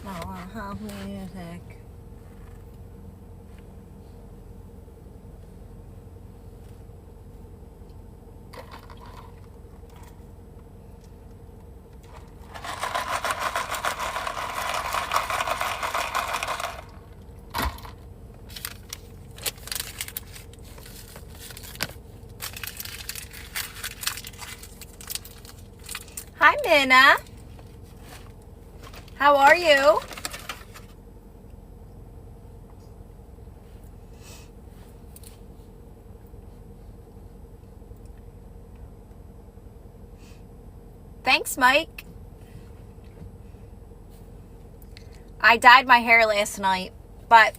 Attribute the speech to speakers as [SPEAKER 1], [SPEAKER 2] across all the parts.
[SPEAKER 1] House music. Hi, Minna. How are you? Thanks, Mike. I dyed my hair last night, but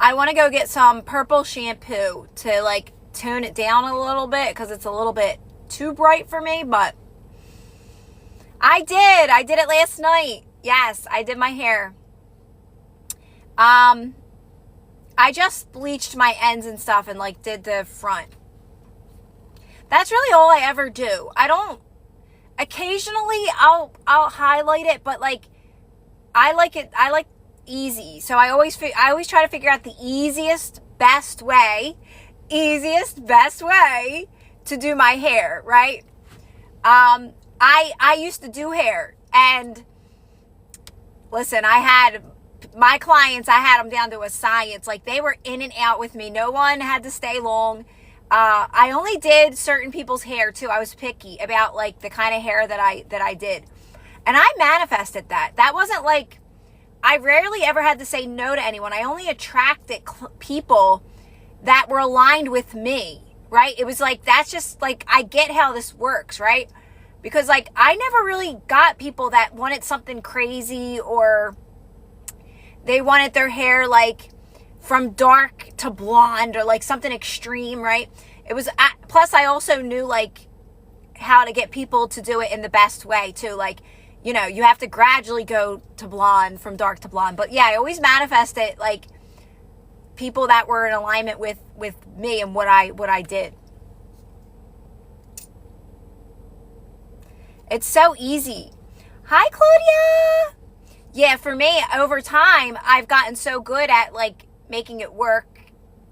[SPEAKER 1] I want to go get some purple shampoo to like tone it down a little bit because it's a little bit too bright for me, but I did it last night. Yes, I did my hair. I just bleached my ends and stuff and like did the front. That's really all I ever do. I don't, occasionally I'll highlight it, but like I like easy. So I always try to figure out the easiest best way to do my hair, right? I used to do hair, and listen, I had my clients, I had them down to a science. Like, they were in and out with me. No one had to stay long. I only did certain people's hair too. I was picky about like the kind of hair that I did. And I manifested that. That wasn't like, I rarely ever had to say no to anyone. I only attracted people that were aligned with me, right? It was like, that's just like, I get how this works, right? Because like, I never really got people that wanted something crazy, or they wanted their hair like from dark to blonde, or like something extreme, right? It was, plus I also knew like how to get people to do it in the best way too. Like, you know, you have to gradually go to blonde, from dark to blonde. But yeah, I always manifested like people that were in alignment with me and what I did. It's so easy. Hi, Claudia. Yeah, for me, over time, I've gotten so good at like making it work.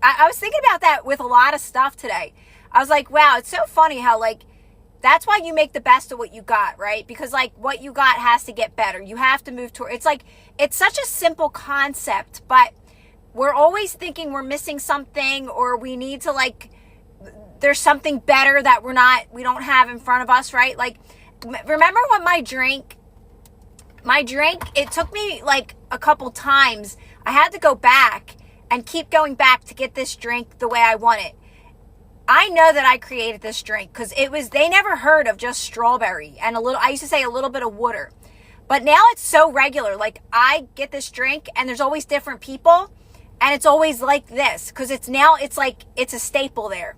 [SPEAKER 1] I was thinking about that with a lot of stuff today. I was like, wow, it's so funny how like, that's why you make the best of what you got, right? Because like what you got has to get better. You have to move toward, it's like, it's such a simple concept, but we're always thinking we're missing something, or we need to like, there's something better that we don't have in front of us, right? Like, remember when my drink, it took me like a couple times. I had to go back and keep going back to get this drink the way I want it. I know that I created this drink because they never heard of just strawberry and I used to say a little bit of water. But now it's so regular. Like, I get this drink and there's always different people, and it's always like this because it's like, it's a staple there.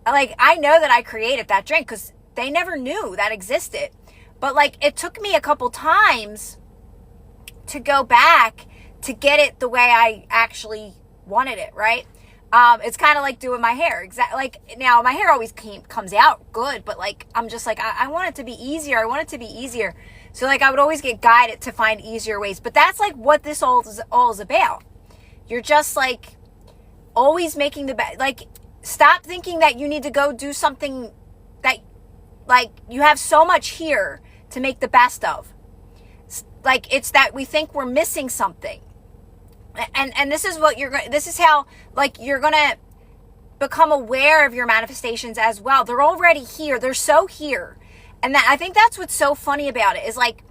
[SPEAKER 1] Like, I know that I created that drink because they never knew that existed. But like, it took me a couple times to go back to get it the way I actually wanted it, right? It's kind of like doing my hair. Exactly. Like, now my hair always comes out good, but like, I'm just like, I want it to be easier. I want it to be easier. So like, I would always get guided to find easier ways. But that's like what this all is about. You're just like always making the best. Like, stop thinking that you need to go do something that, like, you have so much here to make the best of. Like, it's that we think we're missing something. And this is what this is how, like, you're going to become aware of your manifestations as well. They're already here. They're so here. And I think that's what's so funny about it, is like,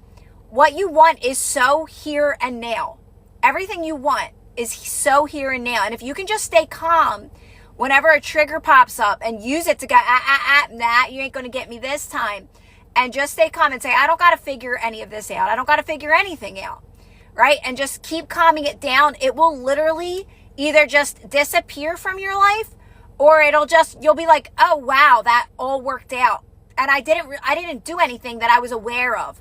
[SPEAKER 1] what you want is so here and now. Everything you want is so here and now. And if you can just stay calm whenever a trigger pops up and use it to go, nah, you ain't going to get me this time. And just stay calm and say, I don't got to figure any of this out. I don't got to figure anything out. Right? And just keep calming it down. It will literally either just disappear from your life, or you'll be like, oh, wow, that all worked out. And I didn't do anything that I was aware of.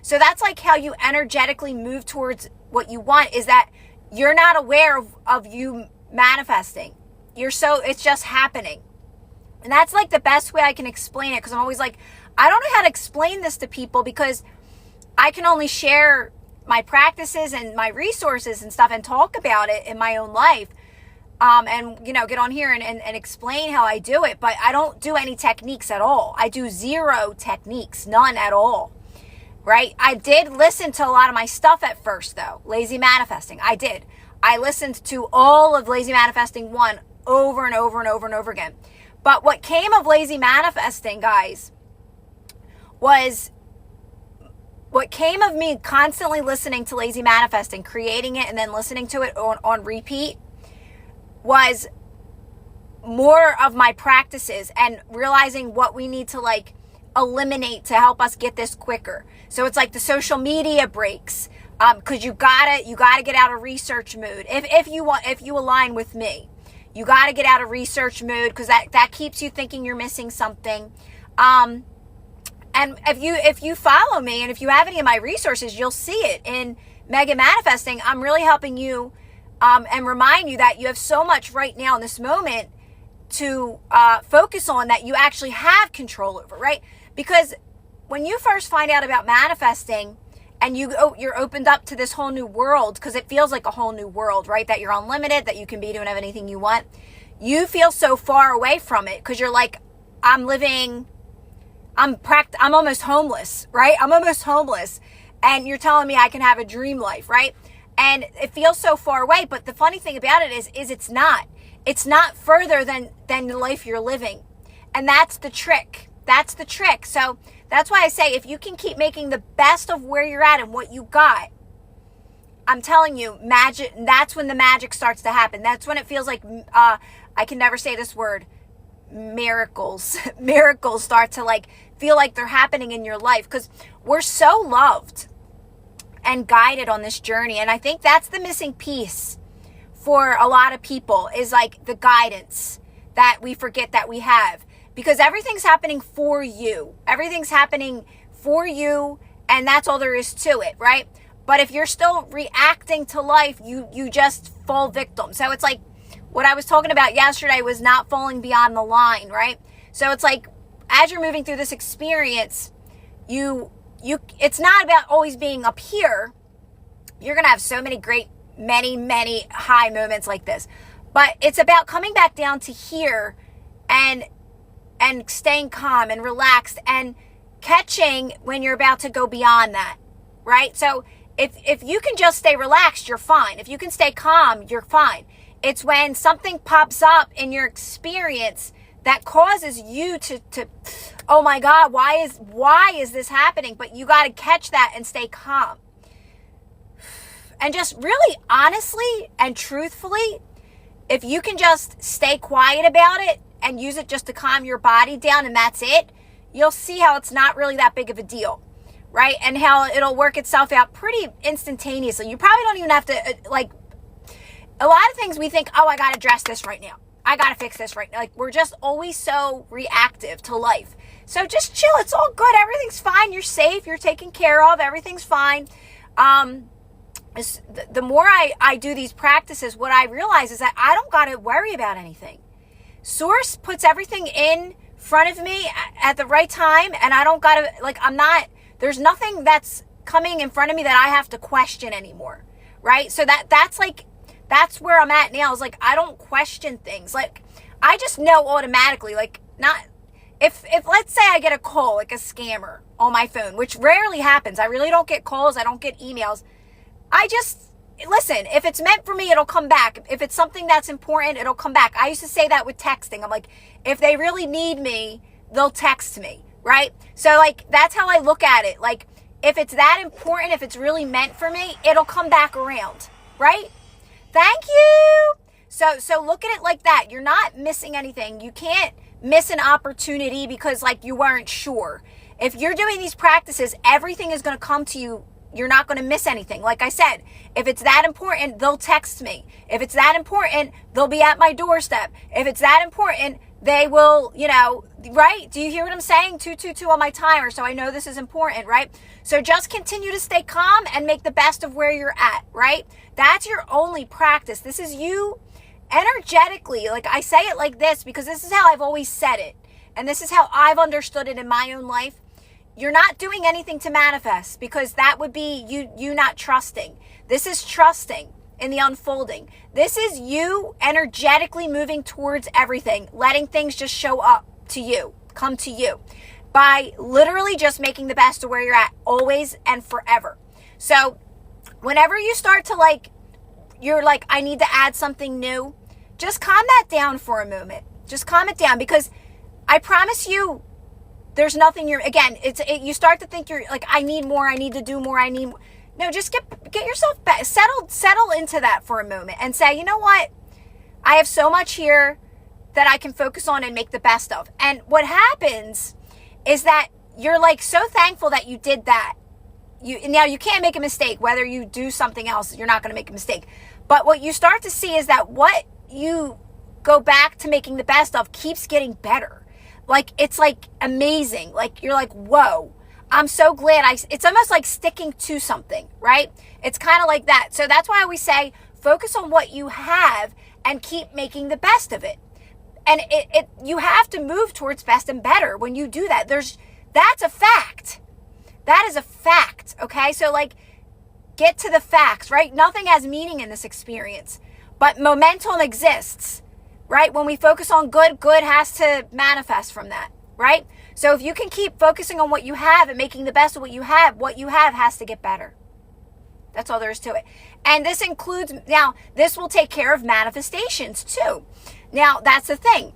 [SPEAKER 1] So that's like how you energetically move towards what you want, is that you're not aware of you manifesting. It's just happening. And that's like the best way I can explain it, because I'm always like, I don't know how to explain this to people, because I can only share my practices and my resources and stuff and talk about it in my own life. And, get on here and explain how I do it. But I don't do any techniques at all. I do zero techniques, none at all. Right? I did listen to a lot of my stuff at first, though. Lazy Manifesting. I did. I listened to all of Lazy Manifesting 1 over and over and over and over again. But what came of Lazy Manifesting, guys, was what came of me constantly listening to Lazy Manifesting, creating it, and then listening to it on repeat, was more of my practices and realizing what we need to eliminate to help us get this quicker. So it's like the social media breaks, because you gotta get out of research mood. If you align with me, you gotta get out of research mood, because that keeps you thinking you're missing something. And if you follow me and if you have any of my resources, you'll see it in Mega Manifesting. I'm really helping you and remind you that you have so much right now in this moment to focus on that you actually have control over, right? Because when you first find out about manifesting and you're opened up to this whole new world, because it feels like a whole new world, right? That you're unlimited, that you can be doing anything you want. You feel so far away from it because you're like, I'm almost homeless, right? I'm almost homeless. And you're telling me I can have a dream life, right? And it feels so far away. But the funny thing about it is it's not. It's not further than the life you're living. And that's the trick. That's the trick. So that's why I say, if you can keep making the best of where you're at and what you got, I'm telling you, magic, that's when the magic starts to happen. That's when it feels like, I can never say this word, miracles start to feel like they're happening in your life, because we're so loved and guided on this journey. And I think that's the missing piece for a lot of people, is the guidance that we forget that we have, because everything's happening for you. Everything's happening for you, and that's all there is to it, right? But if you're still reacting to life, you just fall victim. So it's like what I was talking about yesterday was not falling beyond the line, right? So it's like, as you're moving through this experience, it's not about always being up here. You're going to have so many great, many high moments like this. But it's about coming back down to here and staying calm and relaxed and catching when you're about to go beyond that, right? So if you can just stay relaxed, you're fine. If you can stay calm, you're fine. It's when something pops up in your experience that causes you to oh my God, why is this happening? But you got to catch that and stay calm. And just really honestly and truthfully, if you can just stay quiet about it and use it just to calm your body down, and that's it, you'll see how it's not really that big of a deal, right? And how it'll work itself out pretty instantaneously. You probably don't even have to, a lot of things we think, oh, I got to address this right now. I got to fix this right now. We're just always so reactive to life. So just chill. It's all good. Everything's fine. You're safe. You're taken care of. Everything's fine. The more I do these practices, what I realize is that I don't got to worry about anything. Source puts everything in front of me at the right time, and I don't got to, there's nothing that's coming in front of me that I have to question anymore, right? So that's where I'm at now, is I don't question things. I just know automatically, if let's say I get a call, a scammer on my phone, which rarely happens. I really don't get calls. I don't get emails. I just, listen, if it's meant for me, it'll come back. If it's something that's important, it'll come back. I used to say that with texting. I'm like, if they really need me, they'll text me, right? So that's how I look at it. If it's that important, if it's really meant for me, it'll come back around, right? Thank you. So look at it like that. You're not missing anything. You can't miss an opportunity because you weren't sure. If you're doing these practices, everything is going to come to you. You're not going to miss anything. Like I said, if it's that important, they'll text me. If it's that important, they'll be at my doorstep. If it's that important, they will, right? Do you hear what I'm saying? 222 on my timer. So I know this is important, right? So just continue to stay calm and make the best of where you're at, right? That's your only practice. This is you energetically. I say it like this because this is how I've always said it. And this is how I've understood it in my own life. you're not doing anything to manifest, because that would be you not trusting. This is trusting in the unfolding. This is you energetically moving towards everything, letting things just show up to you, come to you, by literally just making the best of where you're at, always and forever. So whenever you start to you're like, I need to add something new, just calm that down for a moment. Just calm it down, because I promise you, there's nothing you start to think you're like, I need more, I need to do more, no, just get yourself back, settle into that for a moment and say, you know what? I have so much here that I can focus on and make the best of. And what happens is that you're like so thankful that you did that. Now you can't make a mistake. Whether you do something else, you're not going to make a mistake. But what you start to see is that what you go back to making the best of keeps getting better. Like, it's like amazing. Like, you're like, whoa, I'm so glad it's almost like sticking to something, right? It's kind of like that. So that's why we say, focus on what you have and keep making the best of it. And you have to move towards best and better when you do that. That's a fact. That is a fact. Okay. So get to the facts, right? Nothing has meaning in this experience, but momentum exists. Right? When we focus on good has to manifest from that, right? So if you can keep focusing on what you have and making the best of what you have has to get better. That's all there is to it. And this includes, now, this will take care of manifestations too. Now, that's the thing.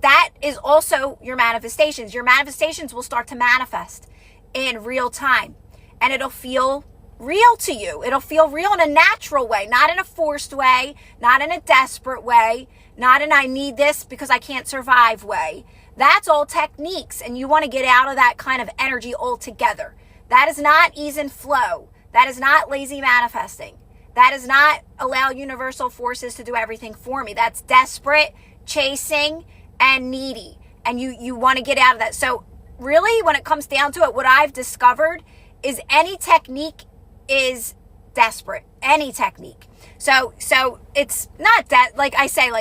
[SPEAKER 1] That is also your manifestations. Your manifestations will start to manifest in real time, and it'll feel real to you. It'll feel real in a natural way, not in a forced way, not in a desperate way, not in I need this because I can't survive way. That's all techniques, and you want to get out of that kind of energy altogether. That is not ease and flow. That is not lazy manifesting. That is not allow universal forces to do everything for me. That's desperate, chasing, and needy. And you want to get out of that. So really, when it comes down to it, what I've discovered is any technique is desperate. Any technique. So it's not that, like I say,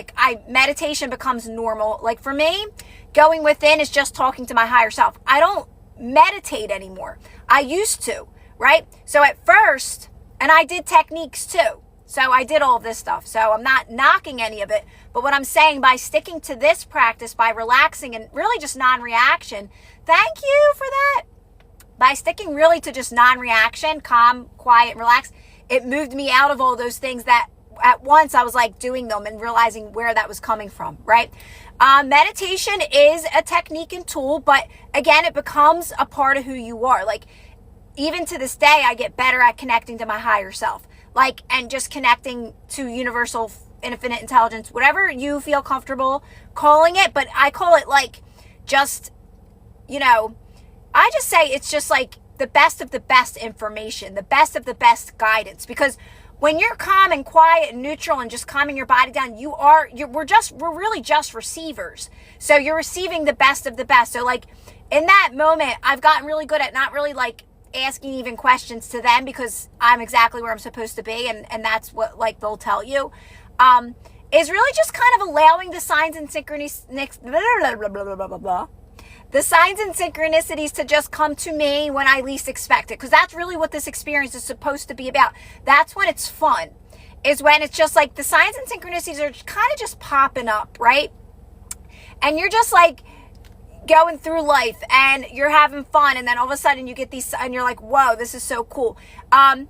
[SPEAKER 1] meditation becomes normal. Like for me, going within is just talking to my higher self. I don't meditate anymore. I used to, right? So at first, and I did techniques too. So I did all this stuff. So I'm not knocking any of it. But what I'm saying, by sticking to this practice, by relaxing and really just non-reaction, thank you for that. By sticking really to just non-reaction, calm, quiet, relax, it moved me out of all those things that at once I was like doing them and realizing where that was coming from, right? Meditation is a technique and tool, but again, it becomes a part of who you are. Like, even to this day, I get better at connecting to my higher self, and just connecting to universal infinite intelligence, whatever you feel comfortable calling it. But I call it I just say it's just like the best of the best information, the best of the best guidance. Because when you're calm and quiet and neutral and just calming your body down, we're really just receivers. So you're receiving the best of the best. So in that moment, I've gotten really good at not really asking even questions to them, because I'm exactly where I'm supposed to be, and that's what they'll tell you. Is really just kind of allowing the signs and the signs and synchronicities to just come to me when I least expect it. Because that's really what this experience is supposed to be about. That's when it's fun, is when it's just the signs and synchronicities are kind of just popping up, right? And you're just going through life and you're having fun, and then all of a sudden you get these and you're like, whoa, this is so cool. And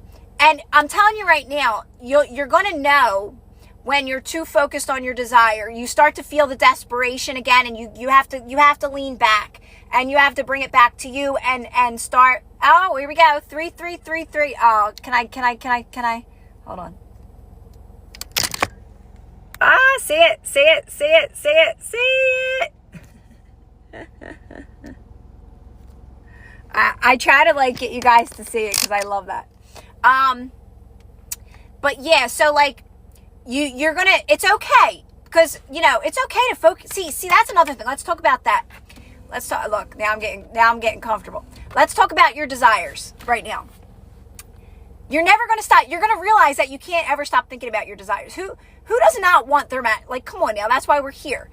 [SPEAKER 1] I'm telling you right now, you're going to know when you're too focused on your desire. You start to feel the desperation again, and you have to lean back, and you have to bring it back to you and start. Oh, here we go. 3333. Oh, can I hold on. See it. I try to get you guys to see it because I love that. But yeah, so you're gonna, it's okay, because it's okay to focus. See, that's another thing. Let's talk about that. Let's talk. Look, now I'm getting comfortable. Let's talk about your desires right now. You're never gonna stop. You're gonna realize that you can't ever stop thinking about your desires. Who does not want their come on now. That's why we're here.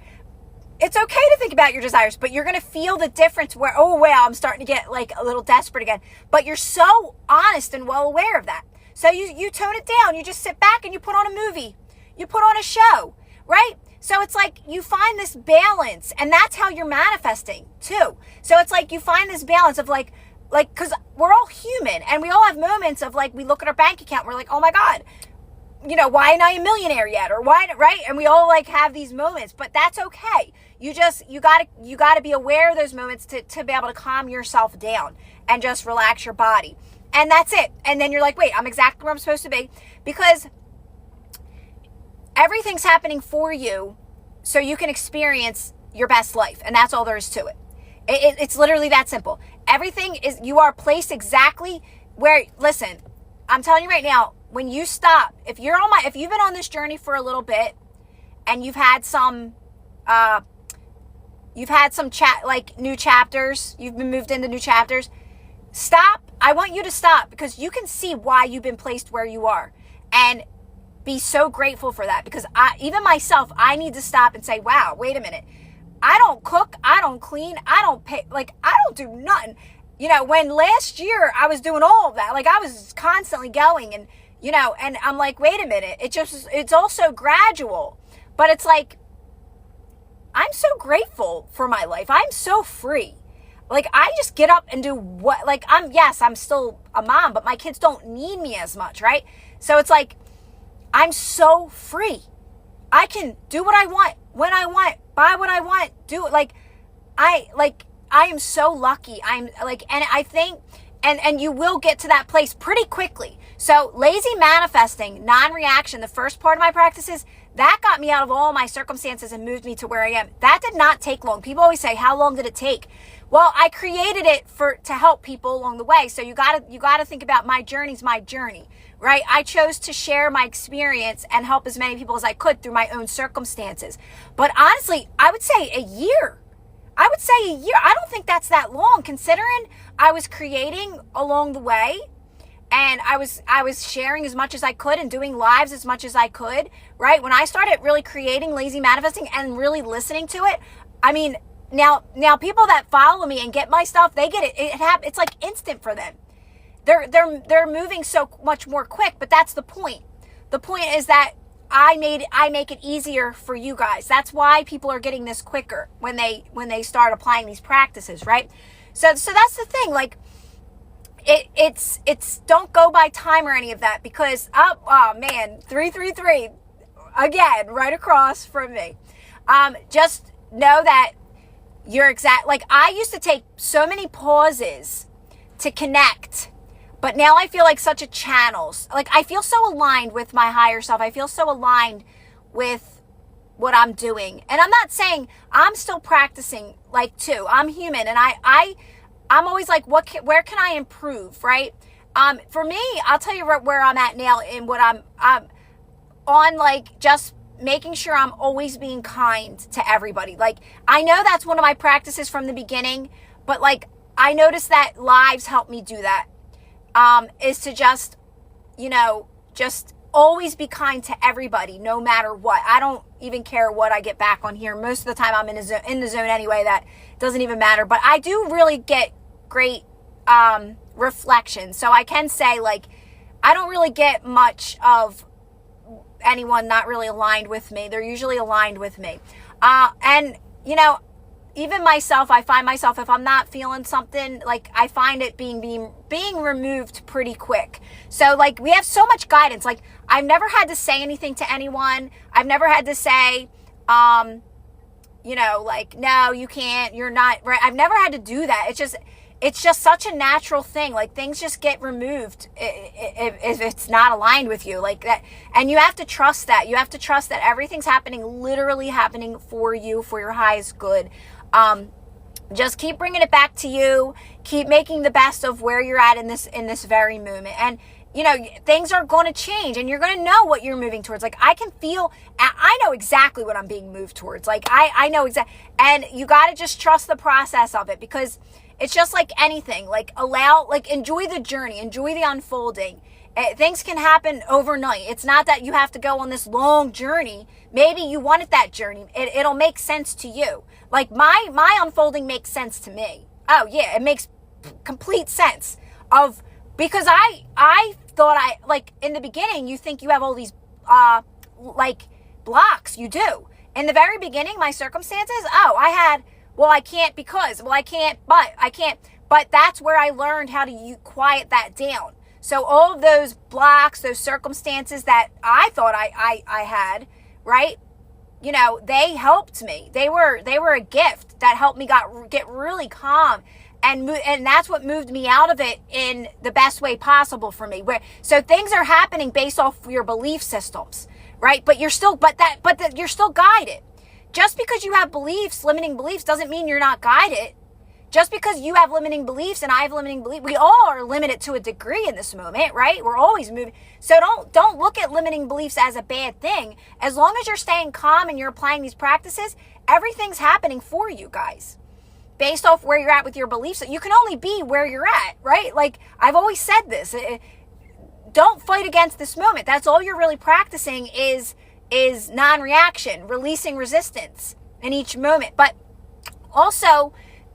[SPEAKER 1] it's okay to think about your desires, but you're going to feel the difference where, oh, wow, I'm starting to get like a little desperate again. But you're so honest and well aware of that. So you tone it down. You just sit back and you put on a movie. You put on a show, right? So it's like you find this balance, and that's how you're manifesting too. So it's like you find this balance of like, because we're all human and we all have moments of like, we look at our bank account, we're like, oh my God, you know, why ain't I a millionaire yet? Or why, right? And we all like have these moments, but that's okay. You gotta be aware of those moments to be able to calm yourself down and just relax your body. And that's it. And then you're like, wait, I'm exactly where I'm supposed to be, because everything's happening for you so you can experience your best life. And that's all there is to it. It's literally that simple. Everything is, you are placed exactly where, listen, I'm telling you right now, when you stop, if you've been on this journey for a little bit and you've had some new chapters, you've been moved into new chapters, stop. I want you to stop, because you can see why you've been placed where you are, and be so grateful for that. Because even myself, I need to stop and say, wow, wait a minute. I don't cook, I don't clean, I don't pay, like I don't do nothing. You know, when last year I was doing all of that, like I was constantly going, and you know, and I'm like, wait a minute, it's also gradual. But it's like, I'm so grateful for my life. I'm so free. Like I just get up and do what, like I'm still a mom, but my kids don't need me as much, right? So it's like, I'm so free. I can do what I want, when I want, buy what I want, do it. I am so lucky. I'm like, and I think, and you will get to that place pretty quickly. So lazy manifesting, non-reaction, the first part of my practices, that got me out of all my circumstances and moved me to where I am. That did not take long. People always say, how long did it take? Well, I created it to help people along the way. So you gotta think about my journey's my journey, right? I chose to share my experience and help as many people as I could through my own circumstances. But honestly, I would say a year. I don't think that's that long, considering I was creating along the way, and I was sharing as much as I could and doing lives as much as I could, right? When I started really creating Lazy Manifesting and really listening to it, I mean, now people that follow me and get my stuff, they get it. It's like instant for them. They're moving so much more quick, but that's the point. The point is that I make it easier for you guys. That's why people are getting this quicker when they start applying these practices, right? So that's the thing. Like it's don't go by time or any of that, because oh man, 333 again right across from me. Just know that you're exact. Like I used to take so many pauses to connect, but now I feel like such a channels. Like I feel so aligned with my higher self. I feel so aligned with what I'm doing. And I'm not saying I'm still practicing like too. I'm human, and I'm always like, where can I improve, right? For me, I'll tell you where I'm at now in what I'm on, like just making sure I'm always being kind to everybody. Like I know that's one of my practices from the beginning, but like I noticed that lives help me do that. Is to just, just always be kind to everybody, no matter what. I don't even care what I get back on here. Most of the time I'm in the zone anyway. That doesn't even matter. But I do really get great reflection. So I can say, like, I don't really get much of anyone not really aligned with me. They're usually aligned with me. And, even myself, I find myself, if I'm not feeling something, like I find it being removed pretty quick. So like we have so much guidance. Like I've never had to say anything to anyone. I've never had to say, like, no, you can't, you're not right. I've never had to do that. It's just such a natural thing. Like things just get removed if it's not aligned with you like that. And you have to trust that. You have to trust that everything's literally happening for you, for your highest good. Just keep bringing it back to you. Keep making the best of where you're at in this very moment. And, things are going to change, and you're going to know what you're moving towards. Like I know exactly what I'm being moved towards. Like I know exactly. And you got to just trust the process of it, because it's just like anything. Like enjoy the journey, enjoy the unfolding. Things can happen overnight. It's not that you have to go on this long journey. Maybe you wanted that journey. It'll make sense to you. Like my unfolding makes sense to me. Oh yeah, it makes complete sense because I thought like in the beginning you think you have all these like blocks. You do. In the very beginning, my circumstances, I can't because, I can't, but I can't. But that's where I learned how to quiet that down. So all of those blocks, those circumstances that I thought I had, right? You know, they helped me. They were a gift that helped me get really calm. And that's what moved me out of it in the best way possible for me. So things are happening based off your belief systems, right? But you're still guided. Just because you have limiting beliefs doesn't mean you're not guided. Just because you have limiting beliefs and I have limiting beliefs, we all are limited to a degree in this moment, right? We're always moving. So don't look at limiting beliefs as a bad thing. As long as you're staying calm and you're applying these practices, everything's happening for you guys. Based off where you're at with your beliefs, you can only be where you're at, right? Like I've always said this, don't fight against this moment. That's all you're really practicing is non-reaction, releasing resistance in each moment. But also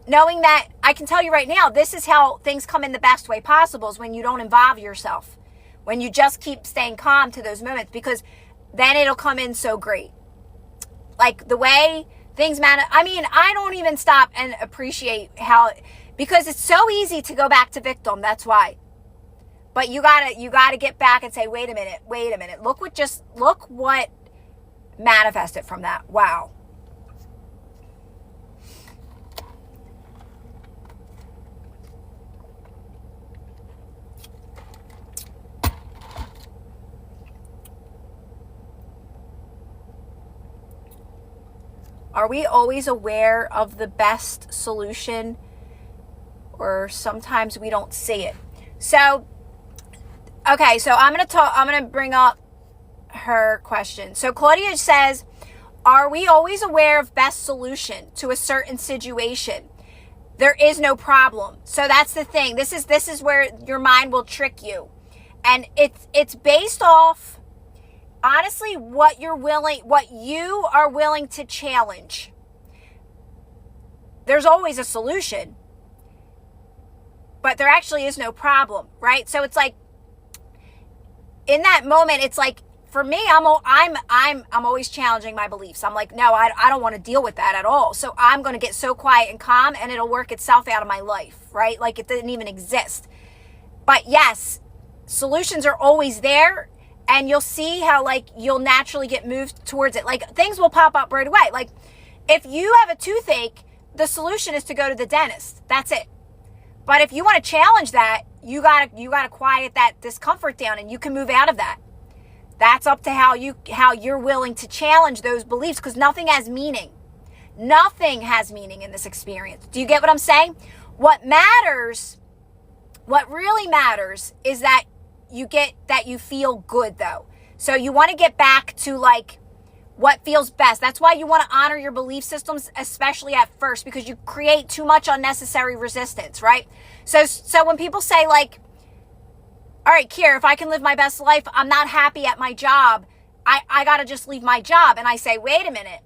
[SPEAKER 1] knowing that I can tell you right now, this is how things come in the best way possible is when you don't involve yourself, when you just keep staying calm to those moments, because then it'll come in so great. Like the way things matter. I mean, I don't even stop and appreciate because it's so easy to go back to victim. That's why. But you gotta get back and say, wait a minute. Look what manifested from that. Wow. Are we always aware of the best solution, or sometimes we don't see it? So, okay, so I'm going to bring up her question. So Claudia says, are we always aware of best solution to a certain situation? There is no problem. So that's the thing. This is where your mind will trick you. And it's based off, honestly, what you are willing to challenge. There's always a solution, but there actually is no problem, right? So it's like in that moment, it's like for me, I'm always challenging my beliefs. I'm like, no, I don't want to deal with that at all. So I'm going to get so quiet and calm, and it'll work itself out of my life, right? Like it didn't even exist. But yes, solutions are always there. And you'll see how like you'll naturally get moved towards it. Like things will pop up right away. Like if you have a toothache, the solution is to go to the dentist. That's it. But if you want to challenge that, you gotta quiet that discomfort down, and you can move out of that. That's up to how you're willing to challenge those beliefs, because nothing has meaning. Nothing has meaning in this experience. Do you get what I'm saying? What really matters is that you feel good though. So you want to get back to like what feels best. That's why you want to honor your belief systems, especially at first, because you create too much unnecessary resistance, right? So when people say like, all right, Kier, if I can live my best life, I'm not happy at my job, I got to just leave my job. And I say, wait a minute.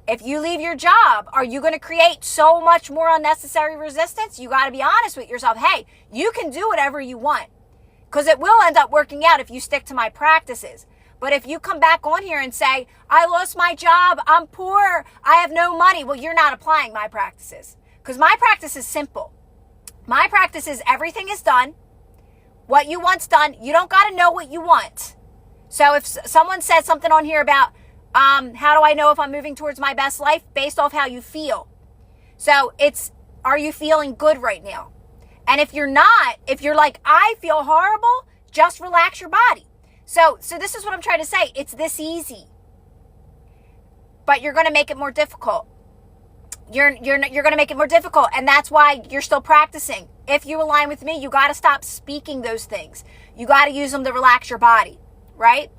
[SPEAKER 1] If you leave your job, are you going to create so much more unnecessary resistance? You got to be honest with yourself. Hey, you can do whatever you want. Because it will end up working out if you stick to my practices. But if you come back on here and say, I lost my job, I'm poor, I have no money, well, you're not applying my practices. Because my practice is simple. My practice is everything is done. What you want's done. You don't got to know what you want. So if someone says something on here about, how do I know if I'm moving towards my best life? Based off how you feel. So are you feeling good right now? And if you're not, if you're like, I feel horrible, just relax your body. So this is what I'm trying to say. It's this easy. But you're going to make it more difficult. You're going to make it more difficult. And that's why you're still practicing. If you align with me, you got to stop speaking those things. You got to use them to relax your body, right?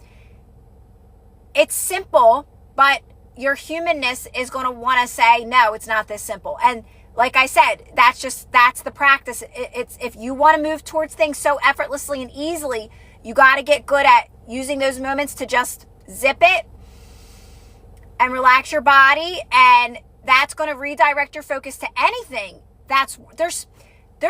[SPEAKER 1] It's simple, but your humanness is going to want to say, no, it's not this simple. And like I said, that's the practice. It's if you want to move towards things so effortlessly and easily, you got to get good at using those moments to just zip it and relax your body, and that's going to redirect your focus to anything. There's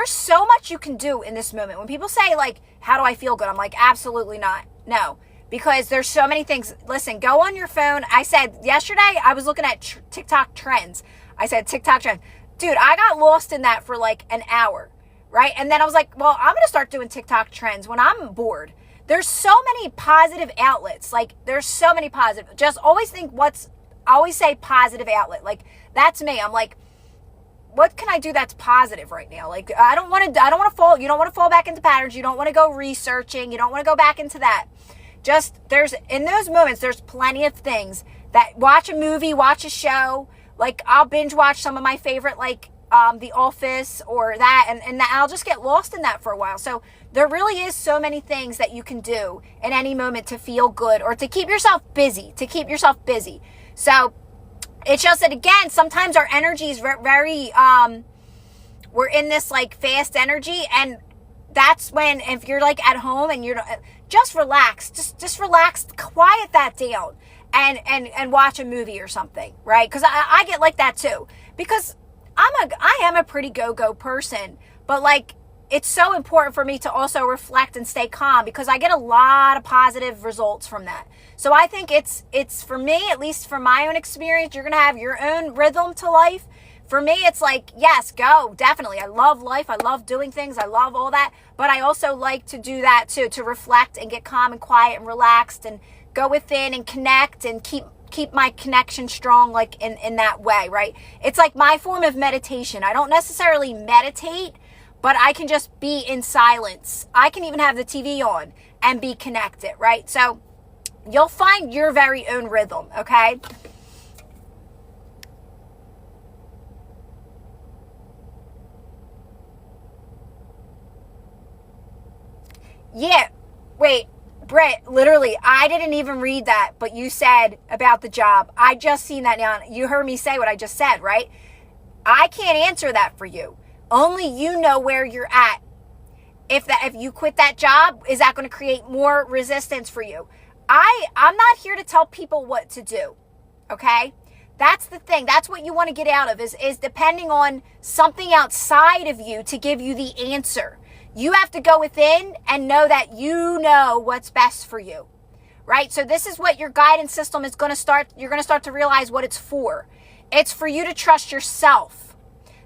[SPEAKER 1] so much you can do in this moment. When people say like, how do I feel good? I'm like, absolutely not. No, because there's so many things. Listen, go on your phone. I said yesterday, I was looking at TikTok trends. I said TikTok trends. Dude, I got lost in that for like an hour, right? And then I was like, well, I'm going to start doing TikTok trends when I'm bored. There's so many positive outlets. Like, there's so many positive. Just always think I always say positive outlet. Like, that's me. I'm like, what can I do that's positive right now? Like, I don't want to fall. You don't want to fall back into patterns. You don't want to go researching. You don't want to go back into that. In those moments, there's plenty of things that watch a movie, watch a show. Like, I'll binge watch some of my favorite, like, The Office or that, and I'll just get lost in that for a while. So there really is so many things that you can do in any moment to feel good or to keep yourself busy, So it's just that, again, sometimes our energy is very, we're in this, like, fast energy, and that's when, if you're, like, at home and you're, just relax, just relax, quiet that down. And watch a movie or something, right? Because I get like that too. Because I am a pretty go-go person, but like, it's so important for me to also reflect and stay calm because I get a lot of positive results from that. So I think it's for me, at least from my own experience, you're gonna have your own rhythm to life. For me, it's like, yes, go, definitely. I love life. I love doing things. I love all that. But I also like to do that too, to reflect and get calm and quiet and relaxed and go within and connect and keep my connection strong, like in that way, right? It's like my form of meditation. I don't necessarily meditate, but I can just be in silence. I can even have the TV on and be connected, right? So you'll find your very own rhythm, okay? Yeah, wait. Britt, literally, I didn't even read that, but you said about the job. I just seen that now. You heard me say what I just said, right? I can't answer that for you. Only you know where you're at. If you quit that job, is that going to create more resistance for you? I'm not here to tell people what to do, okay? That's the thing. That's what you want to get out of is depending on something outside of you to give you the answer. You have to go within and know that you know what's best for you, right? So this is what your guidance system is going to start. You're going to start to realize what it's for. It's for you to trust yourself.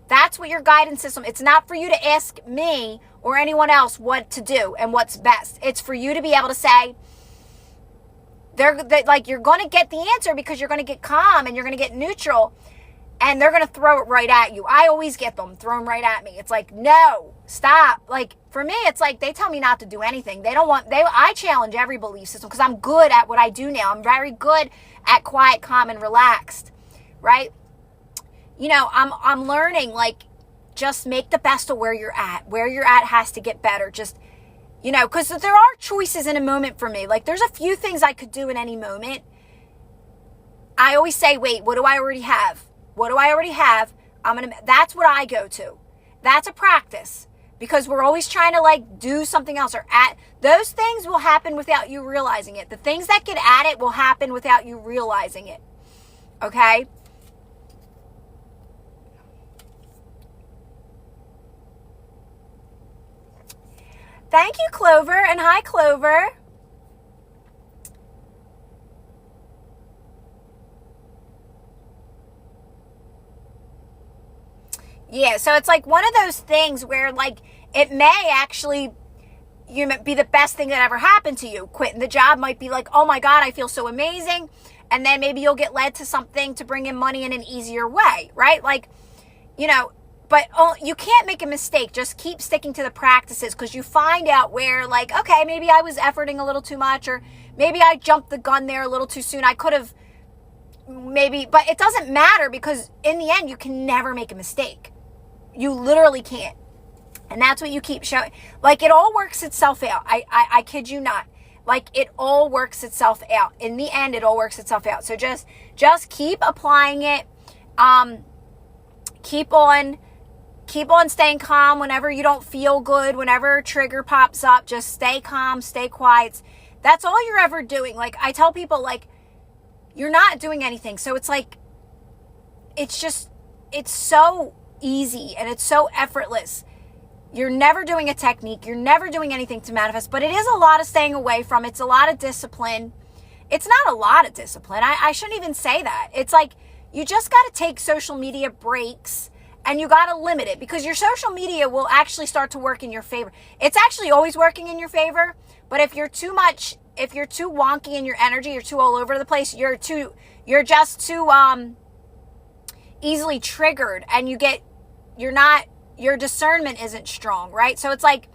[SPEAKER 1] That's what your guidance system, it's not for you to ask me or anyone else what to do and what's best. It's for you to be able to say, you're going to get the answer because you're going to get calm and you're going to get neutral. And they're going to throw it right at you. I always get them thrown right at me. It's like, no, stop. Like, for me, it's like they tell me not to do anything. I challenge every belief system because I'm good at what I do now. I'm very good at quiet, calm, and relaxed, right? You know, I'm learning, like, just make the best of where you're at. Where you're at has to get better. Just, you know, because there are choices in a moment for me. Like, there's a few things I could do in any moment. I always say, wait, what do I already have? What do I already have? That's what I go to. That's a practice because we're always trying to like do something else those things will happen without you realizing it. The things that get at it will happen without you realizing it. Okay? Thank you, Clover, and hi, Clover. Yeah, so it's like one of those things where like it may actually be the best thing that ever happened to you. Quitting the job might be like, oh my God, I feel so amazing. And then maybe you'll get led to something to bring in money in an easier way, right? Like, you know, but you can't make a mistake. Just keep sticking to the practices because you find out where like, okay, maybe I was efforting a little too much or maybe I jumped the gun there a little too soon. I could have maybe, but it doesn't matter because in the end, you can never make a mistake. You literally can't. And that's what you keep showing. Like, it all works itself out. I kid you not. Like, it all works itself out. In the end, it all works itself out. So just keep applying it. keep on staying calm whenever you don't feel good, whenever a trigger pops up. Just stay calm, stay quiet. That's all you're ever doing. Like, I tell people, like, you're not doing anything. So it's like, it's so easy and it's so effortless. You're never doing a technique. You're never doing anything to manifest, but it is a lot of staying away from. It's a lot of discipline. It's not a lot of discipline. I shouldn't even say that. It's like, you just got to take social media breaks and you got to limit it, because your social media will actually start to work in your favor. It's actually always working in your favor, but if you're too wonky in your energy, you're too all over the place, you're just too easily triggered, and your discernment isn't strong, right? So it's like,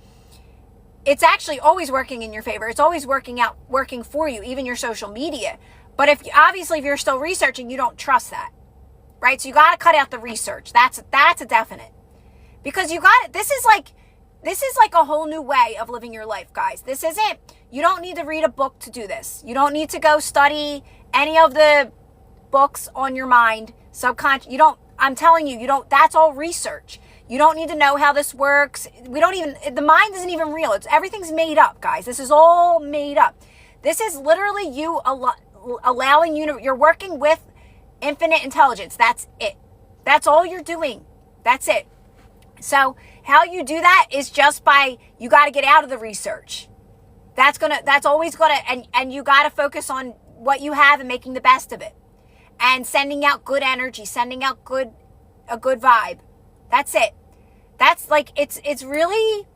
[SPEAKER 1] it's actually always working in your favor. It's always working for you, even your social media. But if you're still researching, you don't trust that, right? So you got to cut out the research. That's a definite, because this is like a whole new way of living your life, guys. You don't need to read a book to do this. You don't need to go study any of the books on your mind, subconscious. I'm telling you, that's all research. You don't need to know how this works. The mind isn't even real. Everything's made up, guys. This is all made up. This is literally you allowing you're working with infinite intelligence. That's it. That's all you're doing. That's it. So how you do that is just you got to get out of the research. That's always gonna, and you got to focus on what you have and making the best of it, and sending out good energy, sending out a good vibe. That's it. That's like, it's really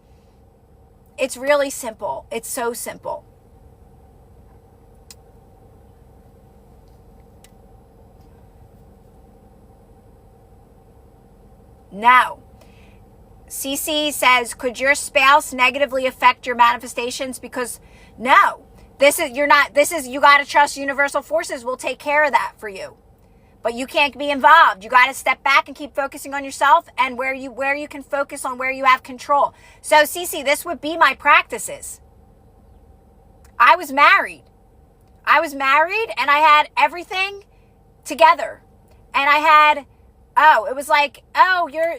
[SPEAKER 1] simple. It's so simple. Now, CC says, could your spouse negatively affect your manifestations? Because no, you got to trust universal forces will take care of that for you. But you can't be involved. You got to step back and keep focusing on yourself and where you can focus on where you have control. So CC, this would be my practices. I was married and I had everything together. And I had, it was like,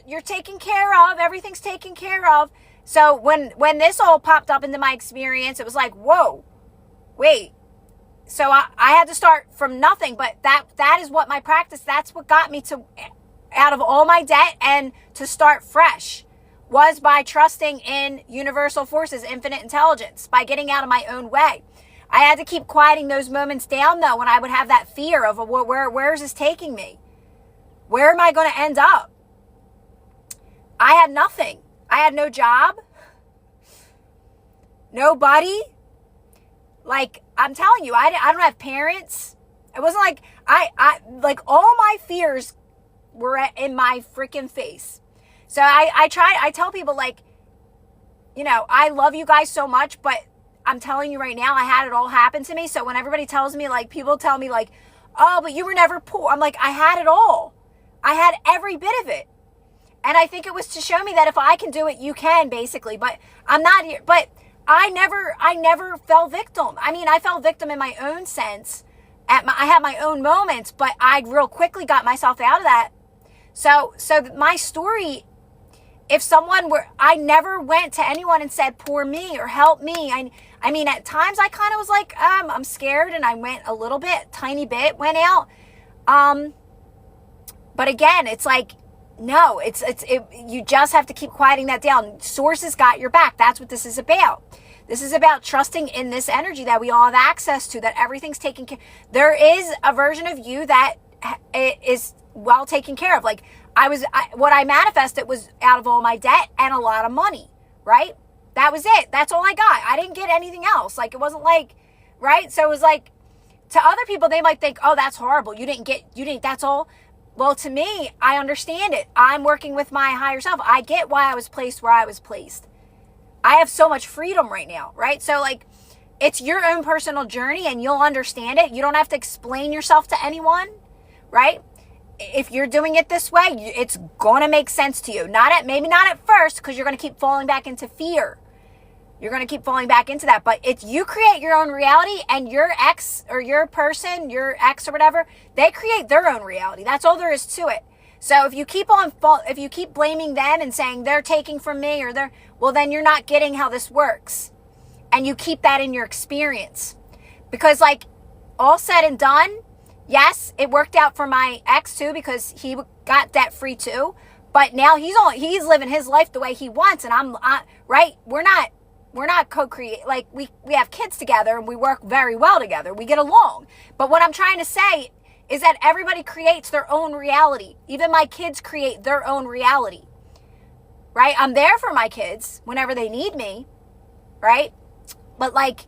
[SPEAKER 1] you're taken care of. Everything's taken care of. So when this all popped up into my experience, it was like, whoa, wait. So I had to start from nothing, but that is what my practice, that's what got me out of all my debt and to start fresh, was by trusting in universal forces, infinite intelligence, by getting out of my own way. I had to keep quieting those moments down, though, when I would have that fear of where is this taking me? Where am I going to end up? I had nothing. I had no job, nobody. Like, I'm telling you, I don't have parents. It wasn't like I like, all my fears were in my freaking face. So I tell people, like, I love you guys so much, but I'm telling you right now, I had it all happen to me. So when everybody tells me, like, people tell me, like, oh, but you were never poor. I'm like, I had it all. I had every bit of it. And I think it was to show me that if I can do it, you can, basically. But I'm not here. But I never fell victim. I mean, I fell victim in my own sense. I had my own moments, but I real quickly got myself out of that. So my story, I never went to anyone and said, poor me or help me. I mean, at times I kind of was like, I'm scared, and I went a little bit, tiny bit, went out. But again, it's like, no, you just have to keep quieting that down. Sources got your back. That's what this is about. This is about trusting in this energy that we all have access to, that everything's taken care. There is a version of you that is well taken care of. Like, what I manifested was out of all my debt and a lot of money, right? That was it. That's all I got. I didn't get anything else. Like, it wasn't like, right? So it was like, to other people, they might think, oh, that's horrible. That's all. Well, to me, I understand it. I'm working with my higher self. I get why I was placed where I was placed. I have so much freedom right now, right? So, like, it's your own personal journey, and you'll understand it. You don't have to explain yourself to anyone, right? If you're doing it this way, it's going to make sense to you. Maybe not at first, because you're going to keep falling back into fear. You're going to keep falling back into that. But if you create your own reality, and your ex or your person, your ex or whatever, they create their own reality. That's all there is to it. So if you keep blaming them and saying they're taking from me or then you're not getting how this works. And you keep that in your experience. Because like all said and done, yes, it worked out for my ex too because he got debt free too. But now he's living his life the way he wants, and right. We're not co-create, like we have kids together and we work very well together. We get along. But what I'm trying to say is that everybody creates their own reality. Even my kids create their own reality. Right? I'm there for my kids whenever they need me, right? But like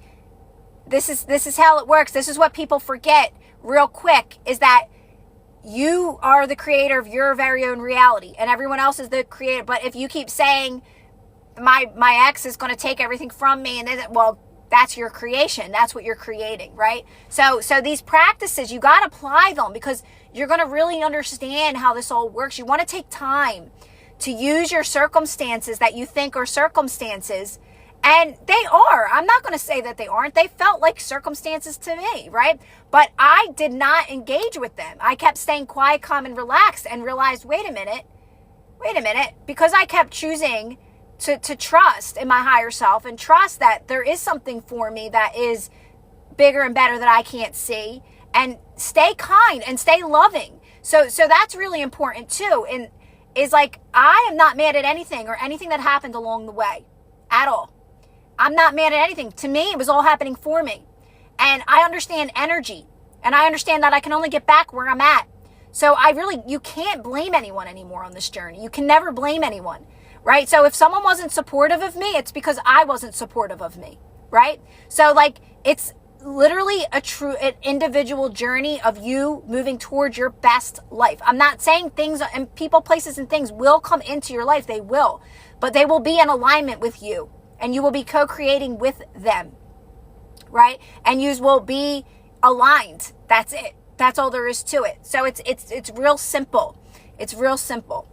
[SPEAKER 1] this is how it works. This is what people forget real quick, is that you are the creator of your very own reality and everyone else is the creator. But if you keep saying my ex is going to take everything from me, and then, well, that's your creation. That's what you're creating, right? So these practices, you got to apply them because you're going to really understand how this all works. You want to take time to use your circumstances that you think are circumstances. And they are. I'm not going to say that they aren't. They felt like circumstances to me, right? But I did not engage with them. I kept staying quiet, calm, and relaxed and realized, wait a minute. Because I kept choosing to trust in my higher self and trust that there is something for me that is bigger and better that I can't see, and stay kind and stay loving. So that's really important too. And is like, I am not mad at anything or anything that happened along the way at all. I'm not mad at anything. To me, it was all happening for me. And I understand energy. And I understand that I can only get back where I'm at. So you can't blame anyone anymore on this journey. You can never blame anyone, right? So if someone wasn't supportive of me, it's because I wasn't supportive of me, right? So like, it's literally an individual journey of you moving towards your best life. I'm not saying things and people, places, and things will come into your life. They will. But they will be in alignment with you. And you will be co-creating with them, right? And you will be aligned. That's it. That's all there is to it. So it's real simple. It's real simple.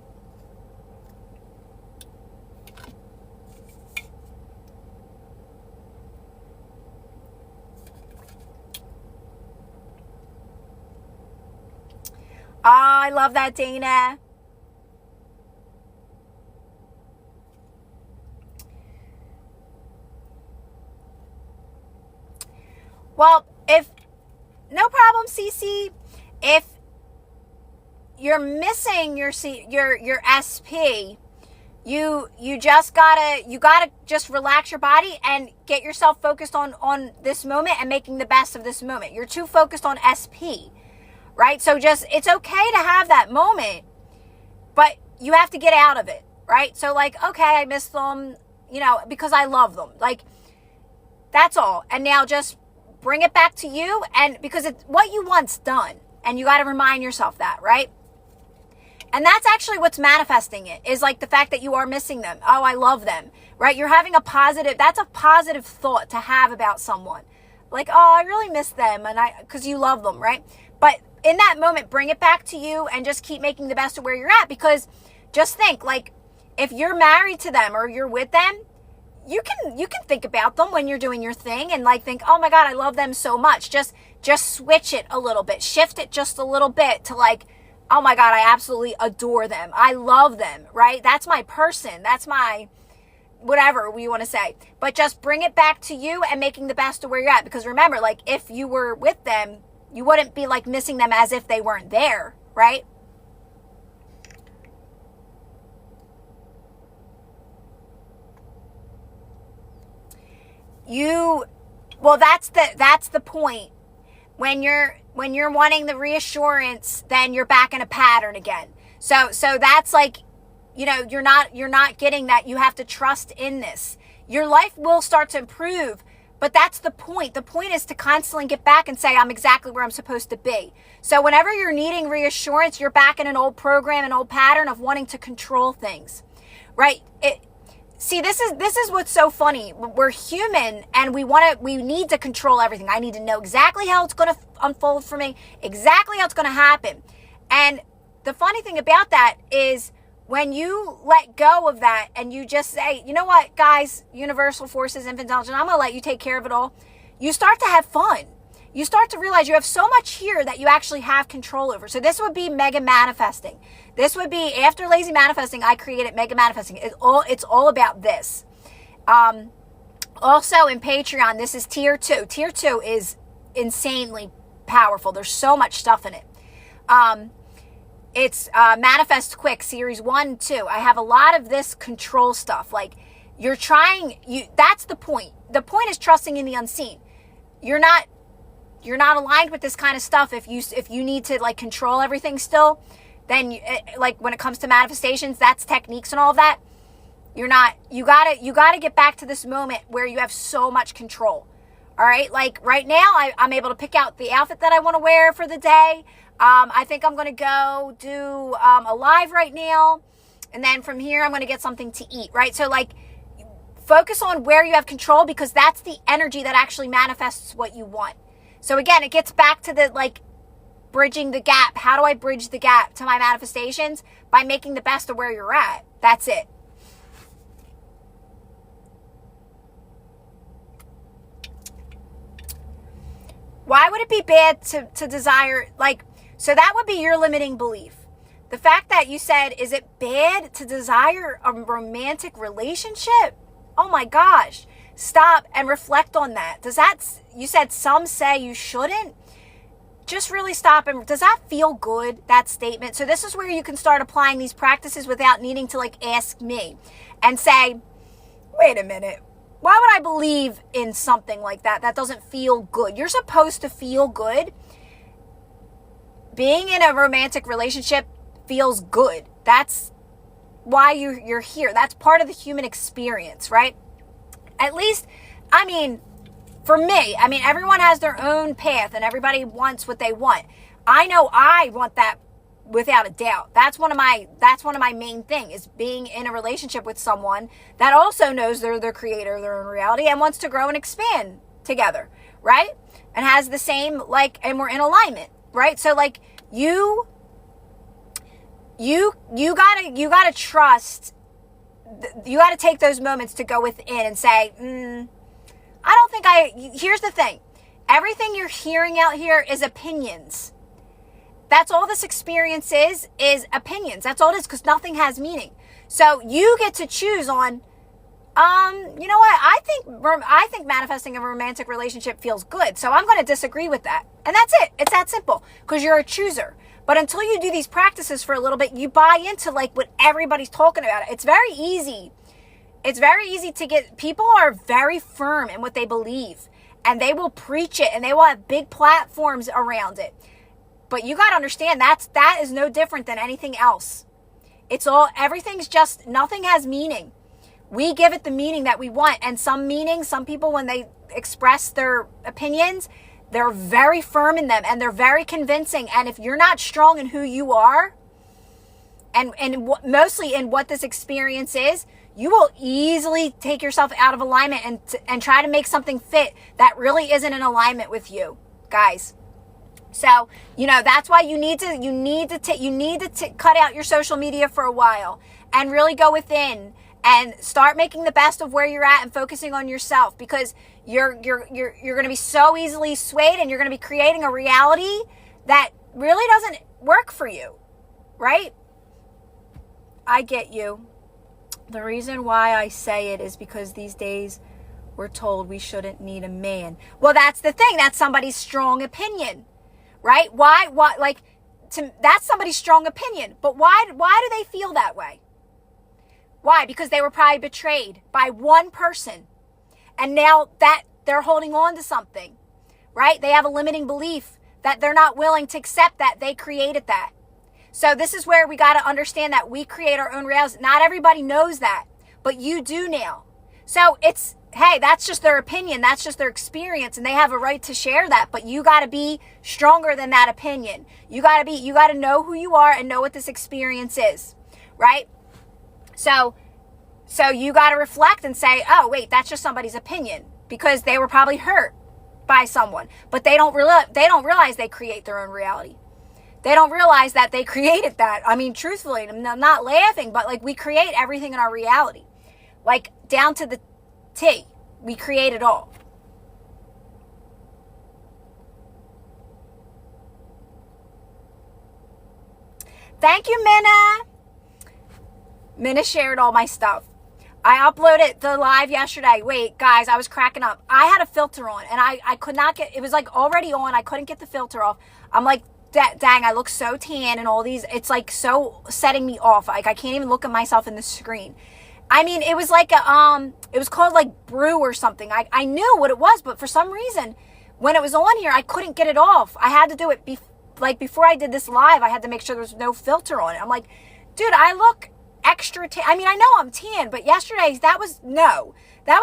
[SPEAKER 1] Oh, I love that, Dana. Well, no problem, Cece. If you're missing your SP, you gotta just relax your body and get yourself focused on this moment and making the best of this moment. You're too focused on SP, right? So it's okay to have that moment, but you have to get out of it, right? So like, okay, I missed them, because I love them. Like, that's all. And now just bring it back to you, and because it's what you want's done, and you got to remind yourself that, right? And that's actually what's manifesting it, is like the fact that you are missing them. Oh, I love them, right? You're having that's a positive thought to have about someone. Like, oh, I really miss them, because you love them, right? But in that moment, bring it back to you and just keep making the best of where you're at, because just think, like, if you're married to them or you're with them, you can think about them when you're doing your thing and like think, oh my God, I love them so much. Just switch it a little bit, shift it just a little bit to like, oh my God, I absolutely adore them. I love them, right? That's my person. That's my whatever you want to say. But just bring it back to you and making the best of where you're at. Because remember, like if you were with them, you wouldn't be like missing them as if they weren't there, right? That's the point. When you're wanting the reassurance, then you're back in a pattern again. So that's like, you're not getting that. You have to trust in this. Your life will start to improve, but that's the point. The point is to constantly get back and say, I'm exactly where I'm supposed to be. So whenever you're needing reassurance, you're back in an old program, an old pattern of wanting to control things, right? See, this is what's so funny. We're human and we need to control everything. I need to know exactly how it's going to unfold for me, exactly how it's going to happen. And the funny thing about that is when you let go of that and you just say, you know what, guys, universal forces, infinite intelligence, I'm going to let you take care of it all. You start to have fun. you start to realize you have so much here that you actually have control over. So this would be mega manifesting. This would be after lazy manifesting, I created mega manifesting. It's all about this. Also in Patreon, this is tier 2. Tier 2 is insanely powerful. There's so much stuff in it. It's Manifest Quick, series 1, 2. I have a lot of this control stuff. Like that's the point. The point is trusting in the unseen. You're not aligned with this kind of stuff if you need to like control everything still. Then like when it comes to manifestations, that's techniques and all of that. You gotta get back to this moment where you have so much control. All right. Like right now I'm able to pick out the outfit that I want to wear for the day. I think I'm going to go do a live right now. And then from here, I'm going to get something to eat. Right. So like focus on where you have control, because that's the energy that actually manifests what you want. So again, it gets back to the like bridging the gap. How do I bridge the gap to my manifestations? By making the best of where you're at. That's it. Why would it be bad to desire, like, so that would be your limiting belief. The fact that you said, is it bad to desire a romantic relationship? Oh my gosh. Stop and reflect on that. You said some say you shouldn't? Just really stop and does that feel good, that statement? So this is where you can start applying these practices without needing to like ask me and say, wait a minute. Why would I believe in something like that? That doesn't feel good. You're supposed to feel good. Being in a romantic relationship feels good. That's why you're here. That's part of the human experience, right? At least, I mean, for me, I mean, everyone has their own path and everybody wants what they want. I know I want that without a doubt. That's one of my main thing is being in a relationship with someone that also knows they're the creator of their own reality and wants to grow and expand together, right? And has the same, like, and we're in alignment, right? So like you gotta trust, you gotta take those moments to go within and say, here's the thing. Everything you're hearing out here is opinions. That's all this experience is opinions. That's all it is, because nothing has meaning. So you get to choose on, you know what? I think manifesting a romantic relationship feels good. So I'm going to disagree with that. And that's it. It's that simple, because you're a chooser. But until you do these practices for a little bit, you buy into like what everybody's talking about. It's very easy. It's very easy to get, people are very firm in what they believe, and they will preach it, and they will have big platforms around it. But you got to understand that is no different than anything else. Everything's just, nothing has meaning. We give it the meaning that we want. And some people, when they express their opinions, they're very firm in them and they're very convincing. And if you're not strong in who you are and mostly in what this experience is, you will easily take yourself out of alignment and try to make something fit that really isn't in alignment with you, guys. So, that's why you need to cut out your social media for a while and really go within and start making the best of where you're at and focusing on yourself, because you're going to be so easily swayed, and you're going to be creating a reality that really doesn't work for you, right? I get you. The reason why I say it is because these days we're told we shouldn't need a man. Well, that's the thing. That's somebody's strong opinion. Right? Why, that's somebody's strong opinion. But why do they feel that way? Why? Because they were probably betrayed by one person. And now that they're holding on to something, right? They have a limiting belief that they're not willing to accept that they created that. So this is where we got to understand that we create our own realities. Not everybody knows that, but you do now. So hey, that's just their opinion. That's just their experience, and they have a right to share that. But you got to be stronger than that opinion. You got to know who you are and know what this experience is, right? So you got to reflect and say, oh, wait, that's just somebody's opinion, because they were probably hurt by someone, but they don't realize they create their own reality. They don't realize that they created that. I mean, truthfully, I'm not laughing, but like, we create everything in our reality, like down to the T. We create it all. Thank you, Minna. Minna shared all my stuff. I uploaded the live yesterday. Wait, guys, I was cracking up. I had a filter on and I could not get, it was like already on. I couldn't get the filter off. I'm like, dang, I look so tan and all these, it's like so setting me off. Like I can't even look at myself in the screen. I mean, it was like it was called like Brew or something. I knew what it was, but for some reason, when it was on here, I couldn't get it off. I had to do it before I did this live. I had to make sure there was no filter on it. I'm like, dude, I look extra tan. I mean, I know I'm tan, but yesterday's, that was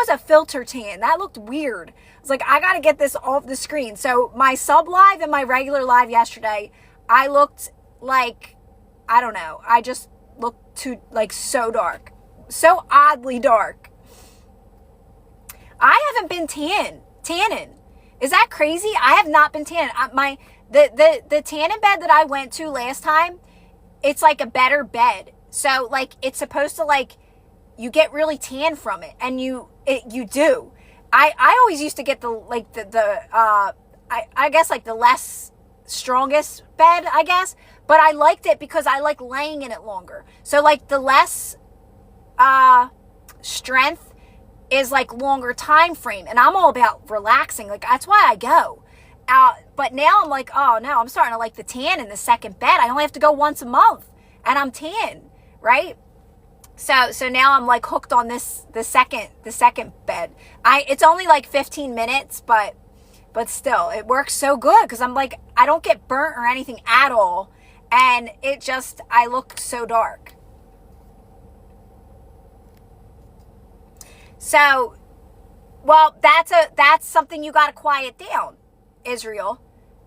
[SPEAKER 1] a filter tan. That looked weird. I was like, I got to get this off the screen. So my sub live and my regular live yesterday, I looked like, I don't know. I just looked too, like, so dark. So oddly dark. I haven't been tanning. Is that crazy? I have not been tanning. The tanning bed that I went to last time, it's like a better bed. So like it's supposed to like you get really tan from it, and you do. I always used to get I guess like the less strongest bed, I guess, but I liked it because I like laying in it longer. So like the less strength is like longer time frame, and I'm all about relaxing. Like that's why I go. But now I'm like, oh no, I'm starting to like the tan in the second bed. I only have to go once a month, and I'm tan. Right? So now I'm like hooked on the second bed. It's only like 15 minutes, but still it works so good because I'm like, I don't get burnt or anything at all. And I look so dark. So, well, that's something you got to quiet down, Israel.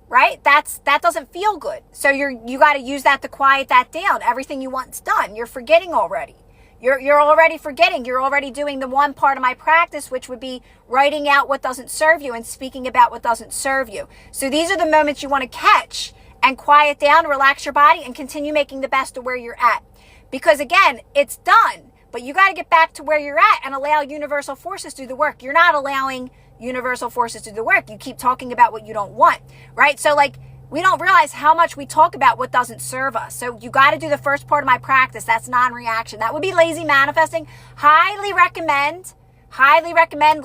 [SPEAKER 1] Right? That doesn't feel good. So you got to use that to quiet that down. Everything you want's done. You're forgetting already. You're already forgetting. You're already doing the one part of my practice, which would be writing out what doesn't serve you and speaking about what doesn't serve you. So these are the moments you want to catch and quiet down, relax your body, and continue making the best of where you're at. Because again, it's done, but you got to get back to where you're at and allow universal forces to do the work. You're not allowing universal forces to do the work. You keep talking about what you don't want, right? So like we don't realize how much we talk about what doesn't serve us. So you got to do the first part of my practice. That's non-reaction. That would be lazy manifesting. Highly recommend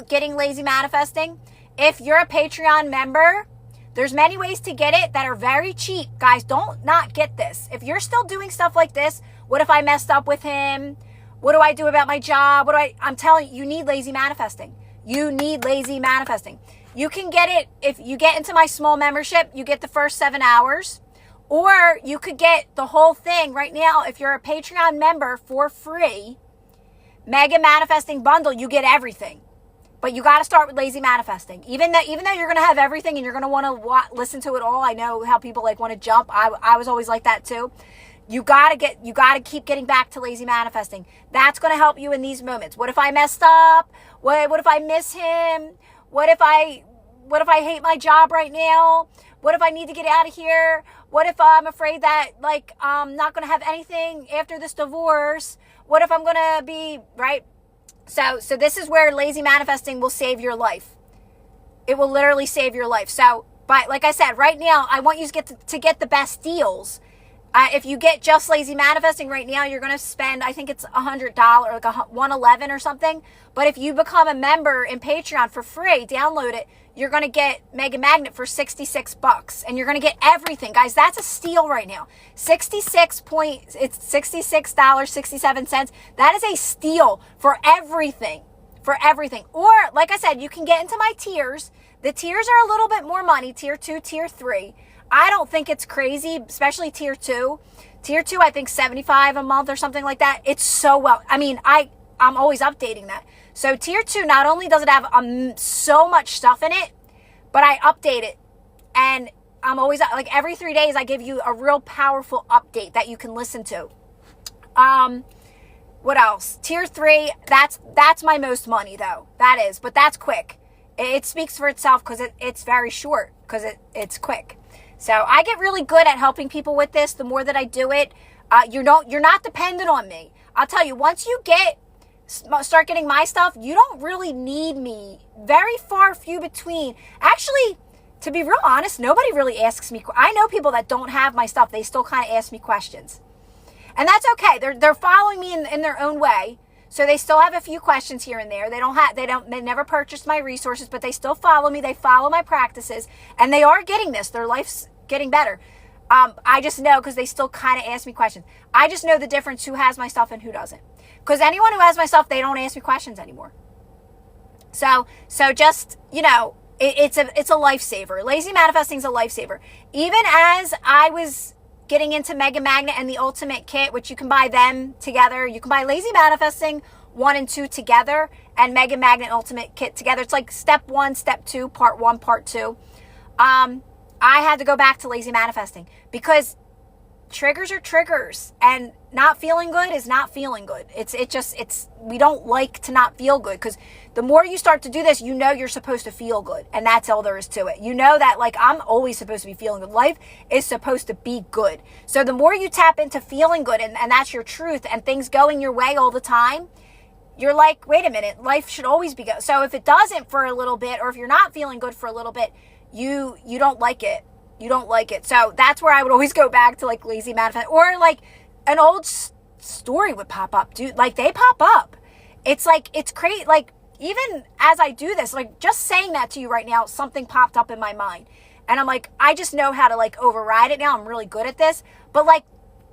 [SPEAKER 1] getting lazy manifesting. If you're a Patreon member, there's many ways to get it that are very cheap. Guys, don't not get this. If you're still doing stuff like this, what if I messed up with him? What do I do about my job? I'm telling you, you need lazy manifesting. You need lazy manifesting. You can get it if you get into my small membership, you get the first 7 hours, or you could get the whole thing right now. If you're a Patreon member for free, Mega Manifesting Bundle, you get everything. But you got to start with lazy manifesting. Even though you're going to have everything and you're going to want to listen to it all. I know how people like want to jump. I was always like that too. You got to keep getting back to lazy manifesting. That's going to help you in these moments. What if I messed up? What if I miss him? What if I hate my job right now? What if I need to get out of here? What if I'm afraid that like I'm not going to have anything after this divorce? What if I'm going to be, right? So this is where lazy manifesting will save your life. It will literally save your life. So, but like I said, right now, I want you to get the best deals. If you get just lazy manifesting right now, you're going to spend, I think it's $100, like $111 or something. But if you become a member in Patreon for free, download it, you're going to get Mega Magnet for $66, and you're going to get everything, guys. That's a steal right now. It's $66.67. That is a steal for everything. Or like I said, you can get into my tiers. The tiers are a little bit more money, tier 2, tier 3. I don't think it's crazy, especially tier 2. Tier 2, I think $75 a month or something like that. It's so well. I mean, I'm always updating that. So tier 2, not only does it have so much stuff in it, but I update it. And I'm always, like every 3 days, I give you a real powerful update that you can listen to. What else? Tier 3, that's my most money though. That is, but that's quick. It speaks for itself because it's very short because it's quick. So I get really good at helping people with this. The more that I do it, you're not dependent on me. I'll tell you, once you start getting my stuff, you don't really need me. Very few between. Actually, to be real honest, nobody really asks me. I know people that don't have my stuff. They still kind of ask me questions. And that's okay. They're following me in their own way. So they still have a few questions here and there. They never purchased my resources, but they still follow me. They follow my practices, and they are getting this. Their life's getting better. I just know, because they still kind of ask me questions. I just know the difference who has my stuff and who doesn't. Because anyone who has my stuff, they don't ask me questions anymore. So just, it's a lifesaver. Lazy Manifesting is a lifesaver. Even as I was getting into Mega Magnet and the Ultimate Kit, which you can buy them together. You can buy Lazy Manifesting 1 and 2 together, and Mega Magnet Ultimate Kit together. It's like step 1, step 2, part 1, part 2. I had to go back to Lazy Manifesting because triggers are triggers, and not feeling good is not feeling good. We don't like to not feel good, because the more you start to do this, you're supposed to feel good, and that's all there is to it. That, like, I'm always supposed to be feeling good. Life is supposed to be good. So the more you tap into feeling good, and that's your truth, and things going your way all the time, you're like, wait a minute, life should always be good. So if it doesn't for a little bit, or if you're not feeling good for a little bit, you don't like it. You don't like it. So that's where I would always go back to, like, Lazy Manifest, or like an old story would pop up, dude. Like, they pop up. It's like, it's crazy. Like, even as I do this, like, just saying that to you right now, something popped up in my mind, and I'm like, I just know how to, like, override it now. I'm really good at this. But, like,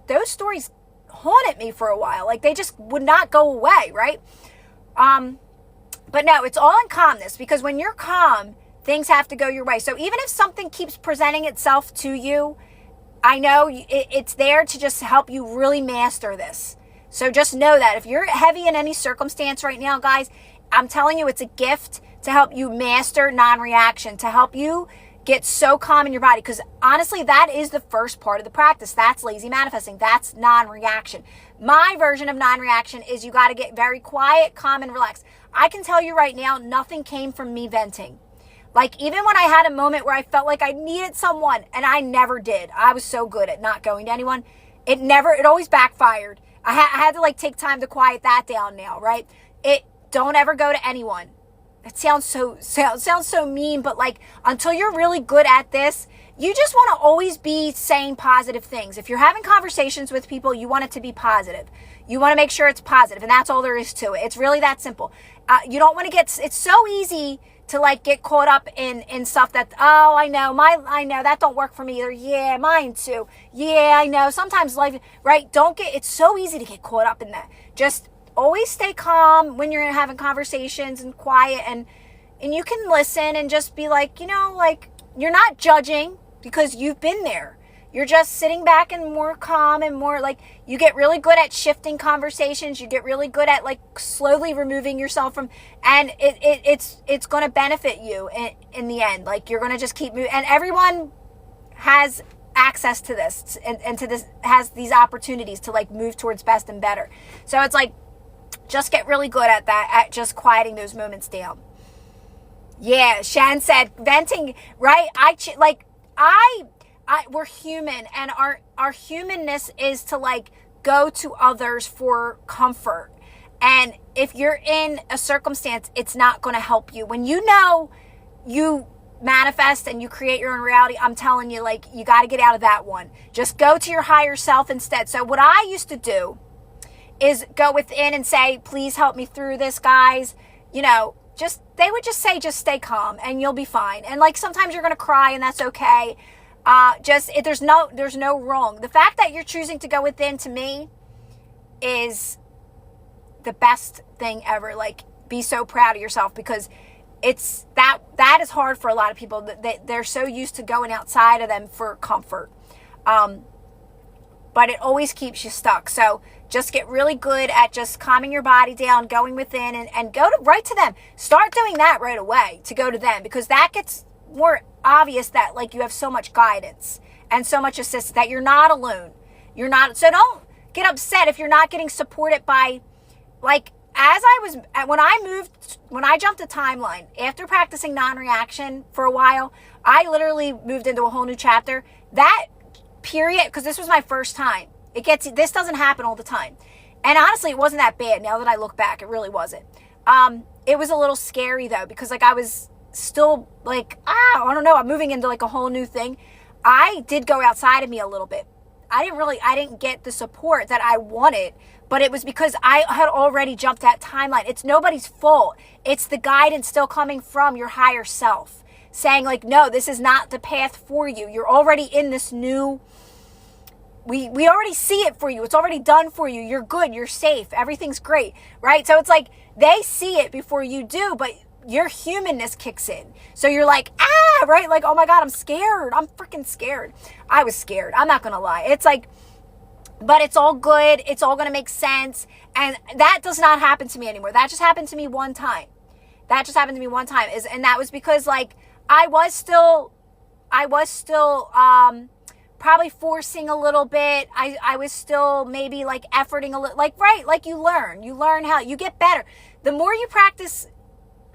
[SPEAKER 1] those stories haunted me for a while. Like, they just would not go away, right? But no, it's all in calmness, because when you're calm, things have to go your way. So even if something keeps presenting itself to you, I know it's there to just help you really master this. So just know that if you're heavy in any circumstance right now, guys, I'm telling you, it's a gift to help you master non-reaction, to help you get so calm in your body. Because honestly, that is the first part of the practice. That's Lazy Manifesting. That's non-reaction. My version of non-reaction is you got to get very quiet, calm, and relaxed. I can tell you right now, nothing came from me venting. Like, even when I had a moment where I felt like I needed someone, and I never did. I was so good at not going to anyone. It always backfired. I had to, like, take time to quiet that down now, right? Don't ever go to anyone. It sounds so mean, but, like, until you're really good at this, you just want to always be saying positive things. If you're having conversations with people, you want it to be positive. You want to make sure it's positive, and that's all there is to it. It's really that simple. You don't want to it's so easy to, like, get caught up in stuff that, oh, I know that don't work for me either. Yeah, mine too. Yeah, I know. Sometimes life, right? It's so easy to get caught up in that. Just always stay calm when you're having conversations, and quiet, and you can listen and just be like, like, you're not judging because you've been there. You're just sitting back and more calm, and more, like, you get really good at shifting conversations. You get really good at, like, slowly removing yourself from, and it's going to benefit you in the end. Like, you're going to just keep moving, and everyone has access to this, and to this, has these opportunities to, like, move towards best and better. So it's like, just get really good at that, at just quieting those moments down. Yeah, Shan said venting, right? We're human, and our humanness is to, like, go to others for comfort. And if you're in a circumstance, it's not going to help you. When you manifest and you create your own reality, I'm telling you, like, you got to get out of that one. Just go to your higher self instead. So what I used to do is go within and say, please help me through this, guys. They would just say, just stay calm and you'll be fine. And, like, sometimes you're going to cry, and that's okay. There's no wrong. The fact that you're choosing to go within, to me, is the best thing ever. Like, be so proud of yourself, because it's that is hard for a lot of people. They're so used to going outside of them for comfort. But it always keeps you stuck. So just get really good at just calming your body down, going within, and go right to them. Start doing that right away, to go to them, because that gets more obvious that, like, you have so much guidance and so much assistance, that you're not alone. So don't get upset if you're not getting supported by, like, when I jumped a timeline after practicing non-reaction for a while, I literally moved into a whole new chapter. That period, because this was my first time. This doesn't happen all the time. And honestly, it wasn't that bad. Now that I look back, it really wasn't. It was a little scary though, because, like, I was still, like, I don't know, I'm moving into, like, a whole new thing. I did go outside of me a little bit. I didn't get the support that I wanted, but it was because I had already jumped that timeline. It's nobody's fault. It's the guidance still coming from your higher self saying like, no, this is not the path for you. You're already in this new, we already see it for you. It's already done for you. You're good. You're safe. Everything's great, right? So it's like they see it before you do, but your humanness kicks in. So you're like, right? Like, oh my God, I'm scared. I'm freaking scared. I was scared. I'm not going to lie. It's like, but it's all good. It's all going to make sense. And that does not happen to me anymore. That just happened to me one time. And that was because like, I was still probably forcing a little bit. I was still maybe like efforting a little, like, right. Like you learn how you get better. The more you practice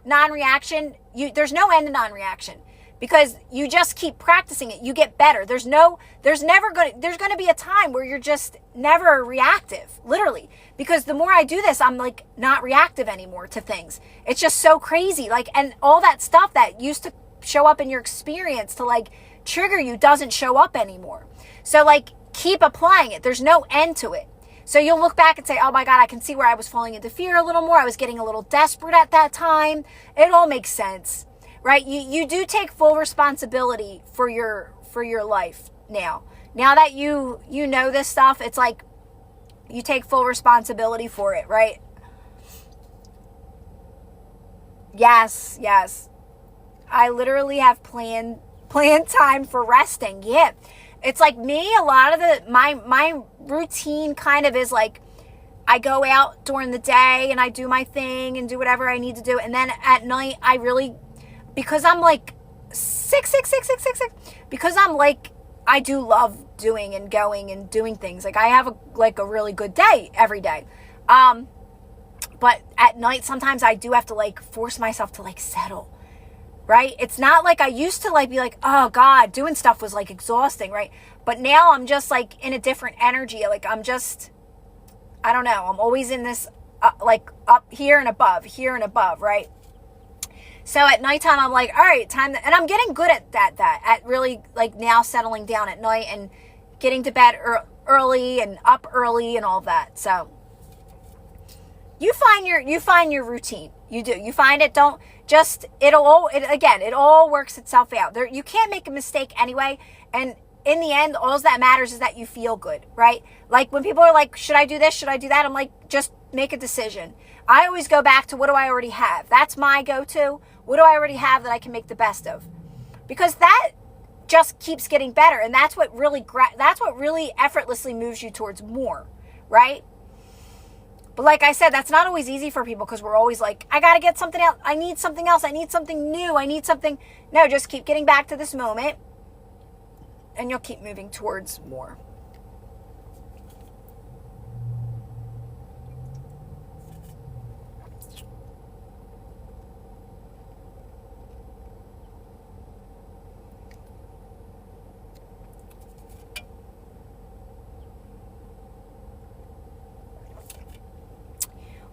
[SPEAKER 1] non-reaction, there's no end to non-reaction because you just keep practicing it. You get better. There's going to be a time where you're just never reactive, literally, because the more I do this, I'm like not reactive anymore to things. It's just so crazy. Like, and all that stuff that used to show up in your experience to like trigger you doesn't show up anymore. So like keep applying it. There's no end to it. So you'll look back and say, oh my God, I can see where I was falling into fear a little more. I was getting a little desperate at that time. It all makes sense, right? You do take full responsibility for your life now. Now that you know this stuff, it's like you take full responsibility for it, right? Yes. I literally have planned time for resting. Yeah. It's like me, a lot of my routine kind of is like, I go out during the day and I do my thing and do whatever I need to do. And then at night, I really, because I'm like sick, because I'm like, I do love doing and going and doing things. Like I have a really good day every day. But at night, sometimes I do have to like force myself to like settle. Right? It's not like I used to like be like, oh God, doing stuff was like exhausting, right? But now I'm just like in a different energy. Like I'm just, I don't know. I'm always in this like up here and above, right? So at nighttime, I'm like, all right, time. And I'm getting good at that, at really like now settling down at night and getting to bed early and up early and all that. So you find your routine. You do. You find it. Don't just, it all works itself out. You can't make a mistake anyway. And in the end, all that matters is that you feel good, right? Like when people are like, should I do this? Should I do that? I'm like, just make a decision. I always go back to what do I already have? That's my go-to. What do I already have that I can make the best of? Because that just keeps getting better. And that's what really effortlessly moves you towards more, right? But like I said, that's not always easy for people because we're always like, I got to get something else. I need something else. I need something new. No, just keep getting back to this moment and you'll keep moving towards more.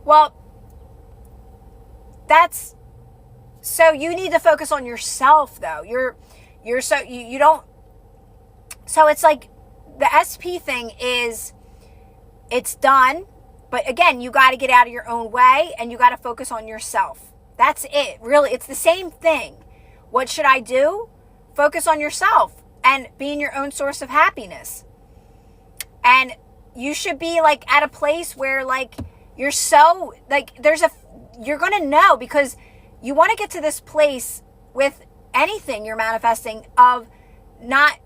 [SPEAKER 1] Well, so you need to focus on yourself though. You don't, so it's like the SP thing is, it's done, but again, you got to get out of your own way and you got to focus on yourself. That's it. Really, it's the same thing. What should I do? Focus on yourself and being your own source of happiness. And you should be like at a place where like, you're so like, you're going to know because you want to get to this place with anything you're manifesting of not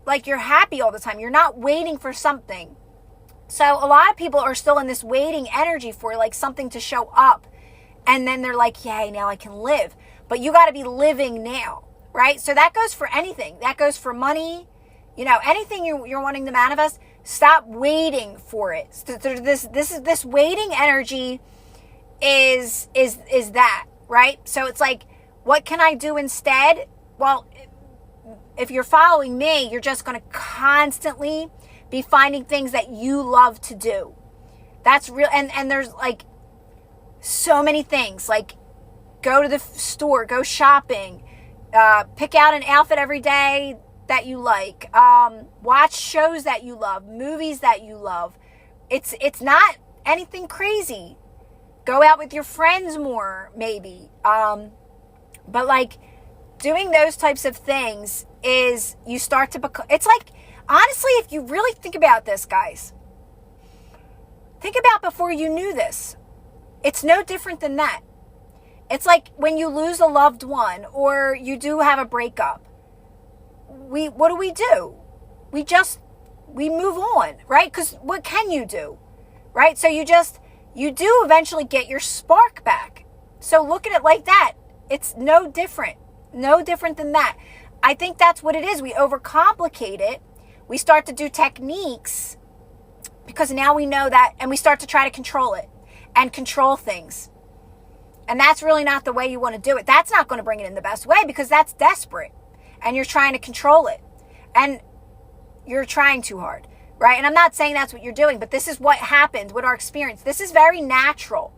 [SPEAKER 1] like you're happy all the time. You're not waiting for something. So a lot of people are still in this waiting energy for like something to show up. And then they're like, yay, now I can live. But you got to be living now, right? So that goes for anything. That goes for money, anything you're wanting to manifest. Stop waiting for it. This waiting energy is that, right? So it's like, what can I do instead? Well, if you're following me, you're just going to constantly be finding things that you love to do. That's real. And there's like so many things, like go to the store, go shopping, pick out an outfit every day that you like, watch shows that you love, movies that you love. It's not anything crazy. Go out with your friends more, maybe. But like doing those types of things is you start to become, it's like, honestly, if you really think about this, guys, think about before you knew this. It's no different than that. It's like when you lose a loved one or you do have a breakup. What do? We move on, right? Because what can you do, right? So you do eventually get your spark back. So look at it like that. It's no different than that. I think that's what it is. We overcomplicate it. We start to do techniques because now we know that, and we start to try to control it and control things. And that's really not the way you want to do it. That's not going to bring it in the best way because that's desperate. And you're trying to control it. And you're trying too hard, right? And I'm not saying that's what you're doing, but this is what happens with our experience. This is very natural.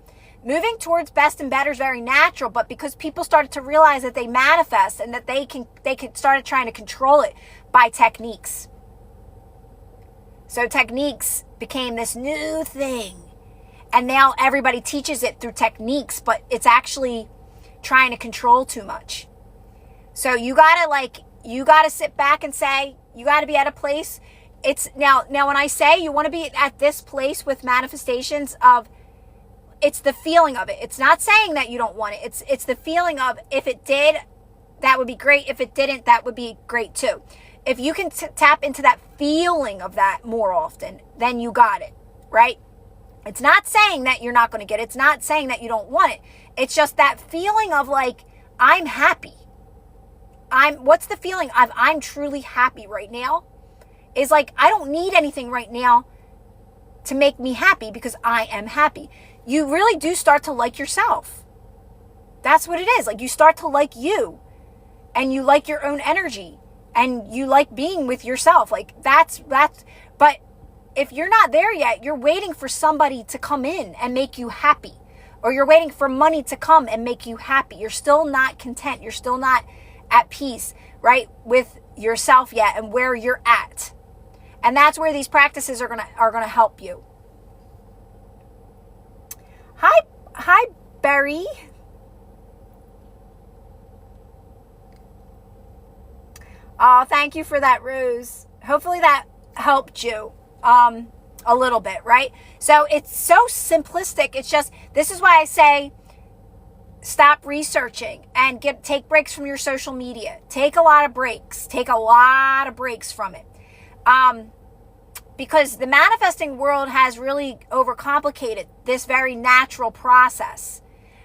[SPEAKER 1] Moving towards best and better is very natural, but because people started to realize that they manifest and that they can started trying to control it by techniques. So techniques became this new thing. And now everybody teaches it through techniques, but it's actually trying to control too much. So you gotta sit back and say, you gotta be at a place. It's now when I say you want to be at this place with manifestations of, it's the feeling of it. It's not saying that you don't want it. It's the feeling of, if it did, that would be great. If it didn't, that would be great too. If you can tap into that feeling of that more often, then you got it, right? It's not saying that you're not going to get it. It's not saying that you don't want it. It's just that feeling of like, I'm happy. What's the feeling of I'm truly happy right now? Is like, I don't need anything right now to make me happy because I am happy. You really do start to like yourself. That's what it is. Like you start to like you and you like your own energy and you like being with yourself. Like that's, but if you're not there yet, you're waiting for somebody to come in and make you happy, or you're waiting for money to come and make you happy. You're still not content. You're still not at peace, right, with yourself yet and where you're at. And that's where these practices are gonna help you. Hi, Barry. Oh, thank you for that, Rose. Hopefully that helped you a little bit, right? So it's so simplistic. It's just, this is why I say stop researching and take breaks from your social media. Take a lot of breaks from it. Because the manifesting world has really overcomplicated this very natural process,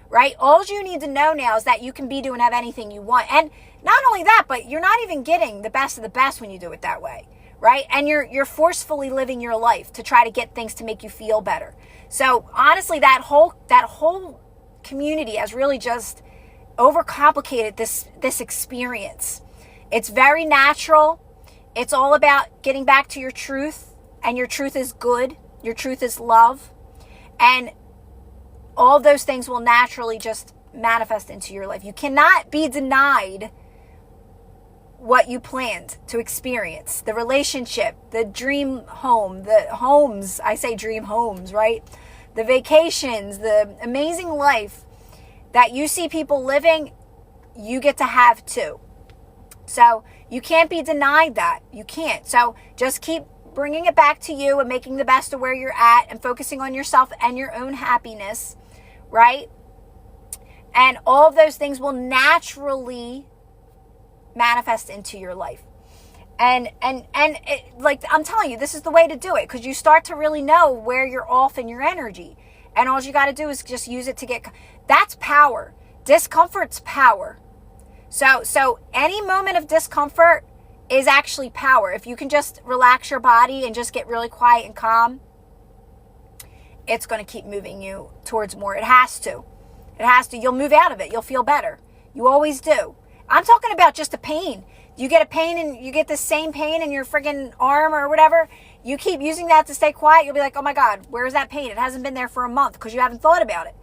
[SPEAKER 1] right? All you need to know now is that you can be, do, and have anything you want. And not only that, but you're not even getting the best of the best when you do it that way, right? And you're forcefully living your life to try to get things to make you feel better. So honestly, that whole community has really just overcomplicated this experience. It's very natural. It's all about getting back to your truth, and your truth is good. Your truth is love. And all of those things will naturally just manifest into your life. You cannot be denied what you planned to experience. The relationship, the dream home, the homes, I say dream homes, right? The vacations, the amazing life that you see people living, you get to have too. So you can't be denied that. You can't. So just keep bringing it back to you and making the best of where you're at and focusing on yourself and your own happiness, right? And all of those things will naturally manifest into your life. And it, like I'm telling you, this is the way to do it, because you start to really know where you're off in your energy. And all you got to do is just use it to get, that's power. Discomfort's power. So any moment of discomfort is actually power. If you can just relax your body and just get really quiet and calm, it's going to keep moving you towards more. It has to. It has to. You'll move out of it. You'll feel better. You always do. I'm talking about just a pain. You get a pain and you get the same pain in your friggin' arm or whatever. You keep using that to stay quiet. You'll be like, oh my God, where's that pain? It hasn't been there for a month because you haven't thought about it.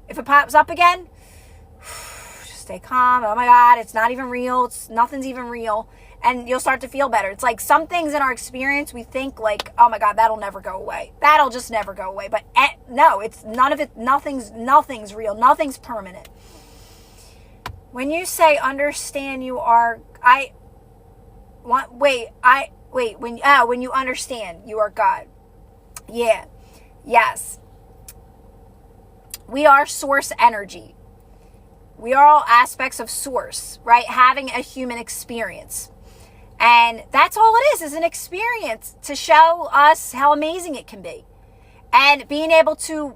[SPEAKER 1] If it pops up again, just stay calm. Oh my God, it's not even real. Nothing's even real. and you'll start to feel better. It's like some things in our experience, we think like, oh my God, that'll never go away. That'll just never go away. But no, it's none of it. Nothing's real. Nothing's permanent. When you say understand, when you understand you are God. Yeah. Yes. We are source energy. We are all aspects of source, right? Having a human experience. And that's all it is an experience to show us how amazing it can be. And being able to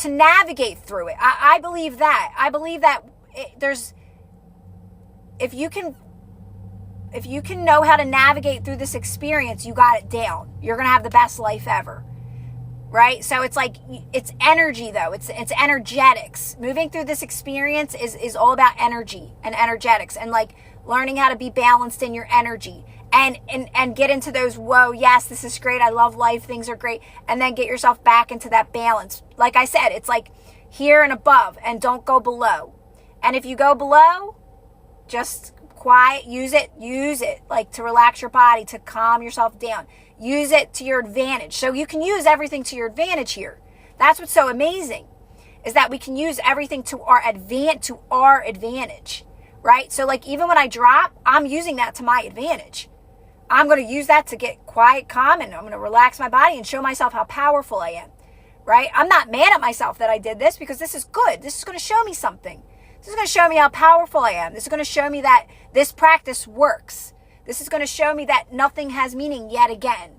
[SPEAKER 1] navigate through it. I believe that. I believe that if you can know how to navigate through this experience, you got it down. You're going to have the best life ever. Right? So it's like, it's energy though. It's energetics. Moving through this experience is all about energy and energetics, and like learning how to be balanced in your energy and get into those, whoa, yes, this is great. I love life. Things are great. And then get yourself back into that balance. Like I said, it's like here and above, and don't go below. And if you go below, just quiet, use it like to relax your body, to calm yourself down. Use it to your advantage. So you can use everything to your advantage here. That's what's so amazing, is that we can use everything to our advantage, right? So like even when I drop, I'm using that to my advantage. I'm going to use that to get quiet, calm, and I'm going to relax my body and show myself how powerful I am, right? I'm not mad at myself that I did this, because this is good. This is going to show me something. This is going to show me how powerful I am. This is going to show me that this practice works. This is going to show me that nothing has meaning yet again,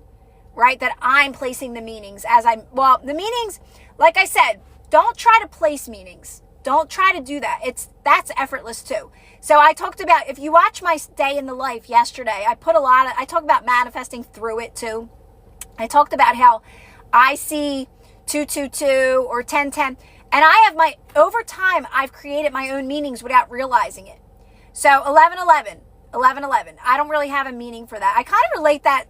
[SPEAKER 1] right? That I'm placing the meanings the meanings, like I said, don't try to place meanings. Don't try to do that. That's effortless too. So I talked about, if you watch my day in the life yesterday, I talk about manifesting through it too. I talked about how I see 222 or 1010, and over time, I've created my own meanings without realizing it. So 1111. I don't really have a meaning for that. I kind of relate that.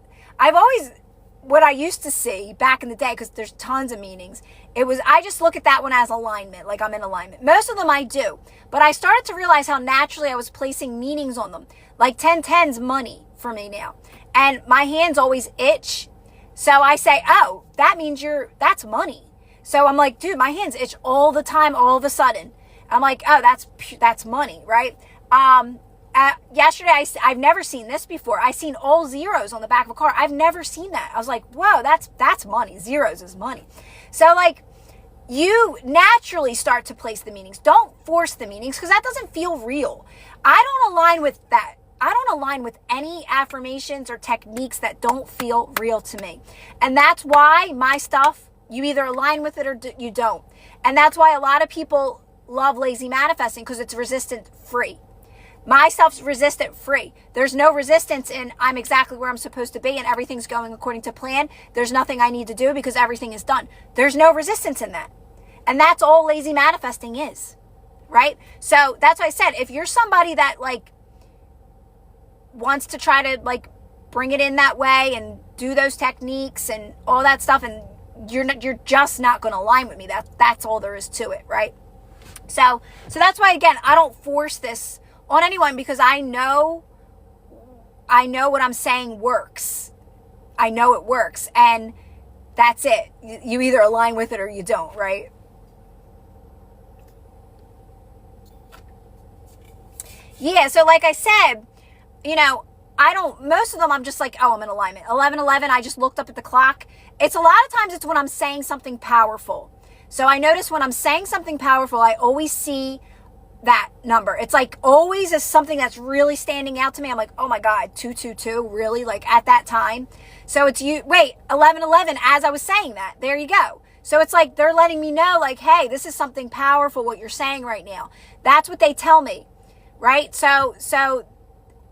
[SPEAKER 1] What I used to see back in the day, because there's tons of meanings, I just look at that one as alignment, like I'm in alignment. Most of them I do. But I started to realize how naturally I was placing meanings on them. Like 1010's money for me now. And my hands always itch. So I say, oh, that means that's money. So I'm like, dude, my hands itch all the time, all of a sudden. I'm like, oh, that's money, right? Yesterday, I've never seen this before. I seen all zeros on the back of a car. I've never seen that. I was like, whoa, that's money. Zeros is money. So like, you naturally start to place the meanings. Don't force the meanings, because that doesn't feel real. I don't align with that. I don't align with any affirmations or techniques that don't feel real to me. And that's why my stuff, you either align with it or you don't. And that's why a lot of people love lazy manifesting, because it's resistant free. My stuff's resistant free. There's no resistance in I'm exactly where I'm supposed to be and everything's going according to plan. There's nothing I need to do because everything is done. There's no resistance in that. And that's all lazy manifesting is, right? So that's why I said, if you're somebody that like wants to try to like bring it in that way and do those techniques and all that stuff, and you're just not going to align with me. That's all there is to it, right? So that's why, again, I don't force this on anyone, because I know what I'm saying works. I know it works, and that's it. You either align with it or you don't, right? Yeah, so like I said, most of them I'm just like, oh, I'm in alignment. 11:11, I just looked up at the clock. It's a lot of times it's when I'm saying something powerful. So I notice when I'm saying something powerful, I always see that number. It's like always is something that's really standing out to me. I'm like, oh my God, 222, really? Like at that time. So it's 11:11 as I was saying that. There you go. So it's like they're letting me know, like, hey, this is something powerful, what you're saying right now. That's what they tell me, right? So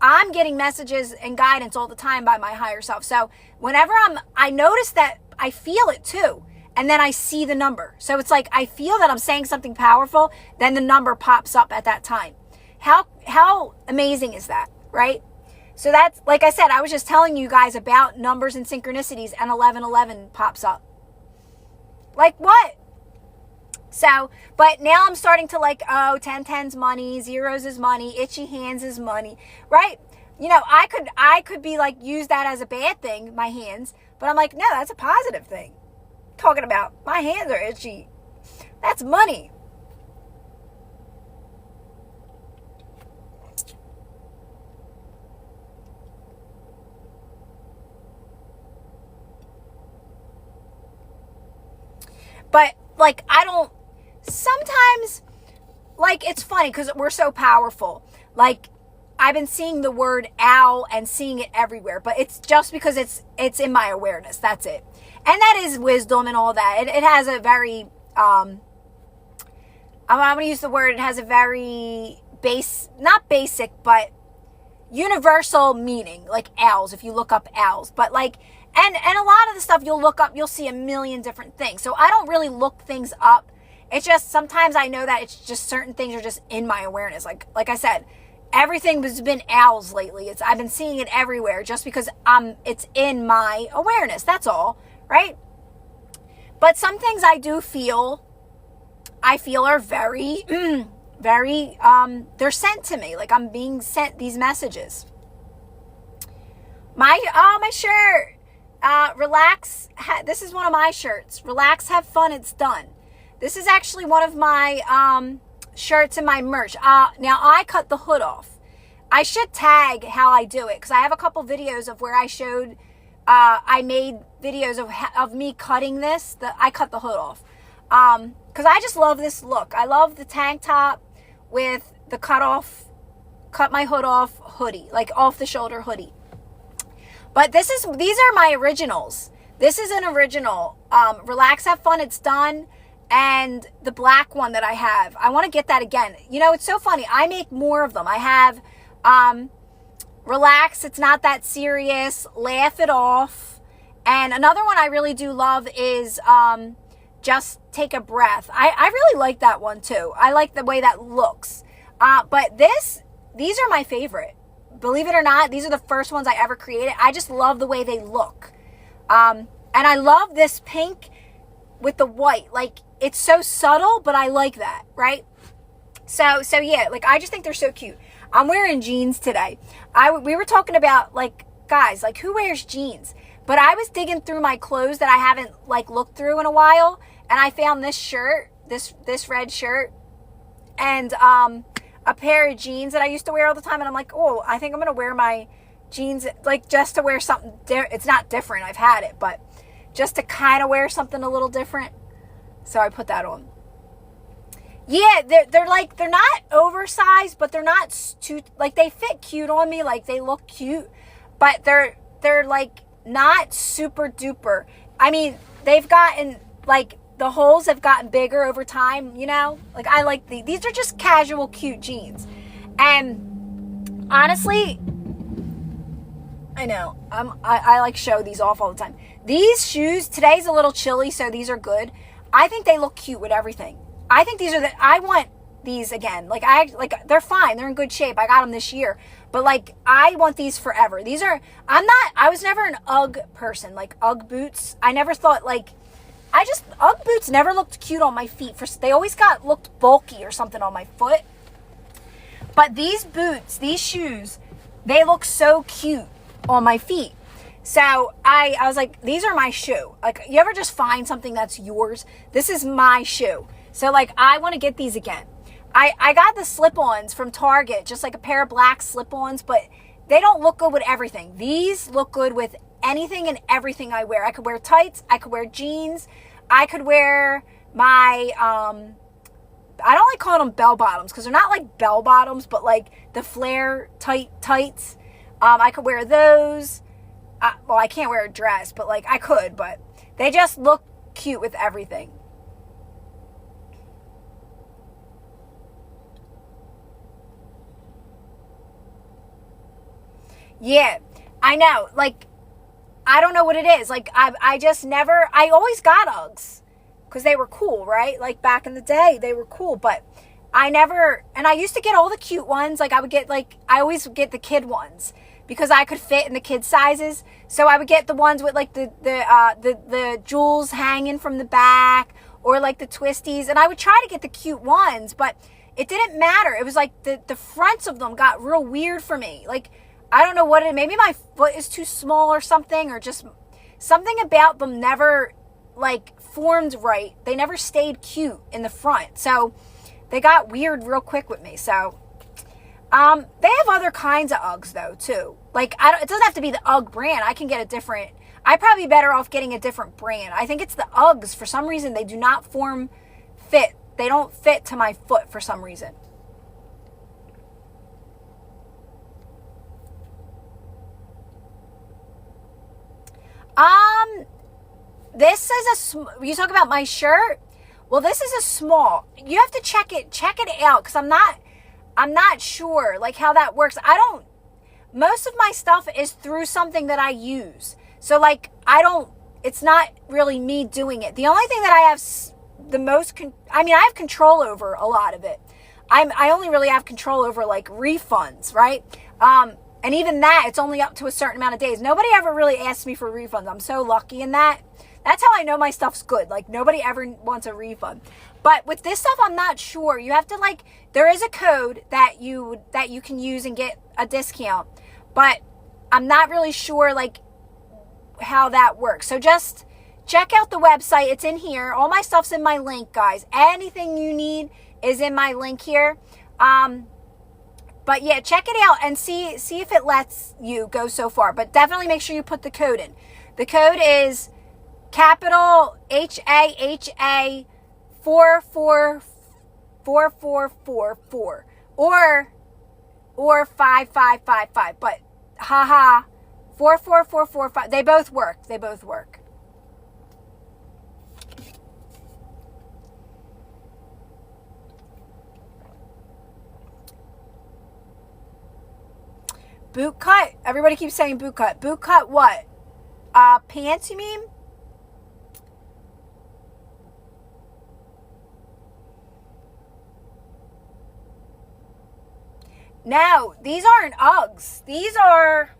[SPEAKER 1] I'm getting messages and guidance all the time by my higher self. So whenever I notice that I feel it too. And then I see the number. So it's like I feel that I'm saying something powerful, then the number pops up at that time. How amazing is that, right? So that's, like I said, I was just telling you guys about numbers and synchronicities, and 11:11 pops up. Like what? So, but now I'm starting to like, oh, 1010's money, zeros is money, itchy hands is money, right? I could be like, use that as a bad thing, my hands, but I'm like, no, that's a positive thing. Talking about my hands are itchy. That's money. But like, sometimes, like, it's funny because we're so powerful. Like, I've been seeing the word owl and seeing it everywhere, but it's just because it's in my awareness. That's it. And that is wisdom and all that. It has a very, I'm going to use the word, it has a very not basic, but universal meaning, like owls, if you look up owls. But like, and a lot of the stuff you'll look up, you'll see a million different things. So I don't really look things up. It's just sometimes I know that it's just certain things are just in my awareness. Like I said, everything has been owls lately. I've been seeing it everywhere just because it's in my awareness. That's all, right? But some things I feel are very, very, they're sent to me. Like I'm being sent these messages. My shirt, relax. This is one of my shirts. Relax, have fun, it's done. This is actually one of my shirts in my merch. Now I cut the hood off. I should tag how I do it because I have a couple videos of where I showed, I made videos of me cutting this. I cut the hood off because I just love this look. I love the tank top with the cut my hood off hoodie, like off the shoulder hoodie. But these are my originals. This is an original. Relax, have fun, it's done. And the black one that I have, I want to get that again. It's so funny. I make more of them. I have relax, it's not that serious, laugh it off. And another one I really do love is just take a breath. I really like that one too. I like the way that looks. But these are my favorite. Believe it or not, these are the first ones I ever created. I just love the way they look. And I love this pink with the white. Like, it's so subtle, but I like that, right? So yeah, like, I just think they're so cute. I'm wearing jeans today. We were talking about, like, guys, like, who wears jeans? But I was digging through my clothes that I haven't, like, looked through in a while, and I found this shirt, this red shirt, and a pair of jeans that I used to wear all the time, and I'm like, oh, I think I'm gonna wear my jeans, like, just to wear something it's not different, I've had it, but just to kind of wear something a little different. So I put that on. Yeah, they're not oversized, but they're not too, like, they fit cute on me, like, they look cute, but they're like not super duper. I mean, they've gotten, like, the holes have gotten bigger over time, like, I like these are just casual cute jeans. And honestly, I know I like show these off all the time. These shoes, today's a little chilly, so these are good. I think they look cute with everything. I think I want these again. Like, they're fine. They're in good shape. I got them this year. But, like, I want these forever. I was never an UGG person, like UGG boots. I never thought, like, UGG boots never looked cute on my feet. They always looked bulky or something on my foot. But these boots, these shoes, they look so cute on my feet. So I was like, these are my shoe. Like, you ever just find something that's yours? This is my shoe. So, like, I want to get these again. I got the slip-ons from Target, just like a pair of black slip-ons, but they don't look good with everything. These look good with anything and everything I wear. I could wear tights. I could wear jeans. I could wear my, I don't like calling them bell bottoms because they're not like bell bottoms, but like the flare tights. I could wear those. Well, I can't wear a dress, but like I could, but they just look cute with everything. Yeah, I know. Like, I don't know what it is. Like, I always got Uggs because they were cool, right? Like, back in the day, they were cool, but and I used to get all the cute ones. Like, I always would get the kid ones because I could fit in the kid sizes. So I would get the ones with like the jewels hanging from the back or like the twisties. And I would try to get the cute ones, but it didn't matter. It was like the fronts of them got real weird for me. Like, I don't know what it is. Maybe my foot is too small or something, or just something about them never like formed right. They never stayed cute in the front. So they got weird real quick with me. So they have other kinds of Uggs though too. Like it doesn't have to be the Ugg brand. I can get a different. I'd probably be better off getting a different brand. I think it's the Uggs. For some reason, they do not fit. They don't fit to my foot for some reason. This is you talk about my shirt. Well, this is a small. You have to check it out, because I'm not sure like how that works. Most of my stuff is through something that I use. So like it's not really me doing it. The only thing that I have the most, I have control over a lot of it. I only really have control over like refunds, right? And even that, it's only up to a certain amount of days. Nobody ever really asks me for refunds. I'm so lucky in that. That's how I know my stuff's good. Like nobody ever wants a refund. But with this stuff, I'm not sure. You have to there is a code that you can use and get a discount. But I'm not really sure like how that works. So just check out the website. It's in here. All my stuff's in my link, guys. Anything you need is in my link here. But yeah, check it out and see if it lets you go so far. But definitely make sure you put the code in. The code is capital HAHA 4444 or 5555. But haha 44445. They both work. Boot cut. Everybody keeps saying boot cut. Boot cut what? Pants, you mean? No, these aren't Uggs. These are,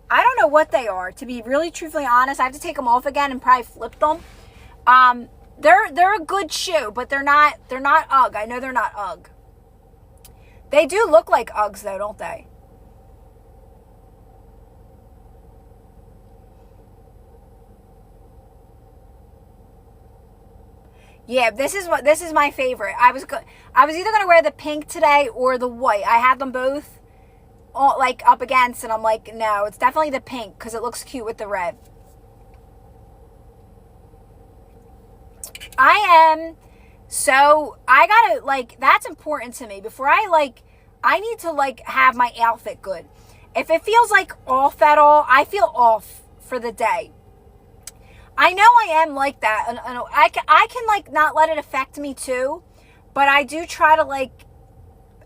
[SPEAKER 1] I don't know what they are. To be really truthfully honest, I have to take them off again and probably flip them. They're a good shoe, but they're not Ugg. I know they're not Ugg. They do look like Uggs though, don't they? Yeah, this is my favorite. I was either going to wear the pink today or the white. I had them both all, like up against, and I'm like, no, it's definitely the pink because it looks cute with the red. So I gotta, like, that's important to me. Before I need to, have my outfit good. If it feels like off at all, I feel off for the day. I know I am like that. And I can, not let it affect me too. But I do try to,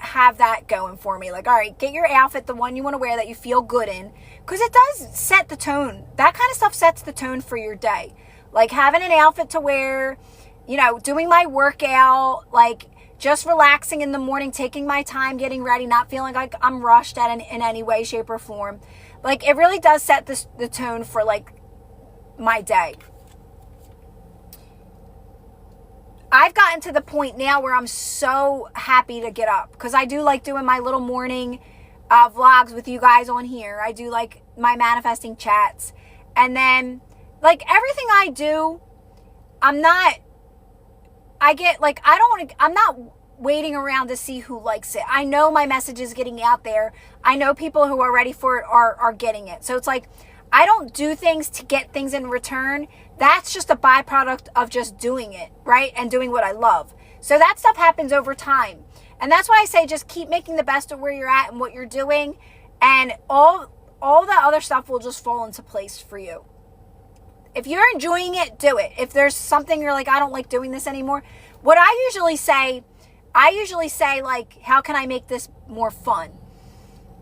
[SPEAKER 1] have that going for me. Like, all right, get your outfit, the one you want to wear that you feel good in. Because it does set the tone. That kind of stuff sets the tone for your day. Like, having an outfit to wear, doing my workout, just relaxing in the morning, taking my time, getting ready, not feeling like I'm rushed in any way, shape, or form. It really does set the tone for, my day. I've gotten to the point now where I'm so happy to get up because I do like doing my little morning vlogs with you guys on here. I do my manifesting chats. And then, everything I do, I'm not waiting around to see who likes it. I know my message is getting out there. I know people who are ready for it are getting it. So it's I don't do things to get things in return. That's just a byproduct of just doing it, right? And doing what I love. So that stuff happens over time. And that's why I say just keep making the best of where you're at and what you're doing. And all the other stuff will just fall into place for you. If you're enjoying it, do it. If there's something you're I don't like doing this anymore. What I usually say, how can I make this more fun?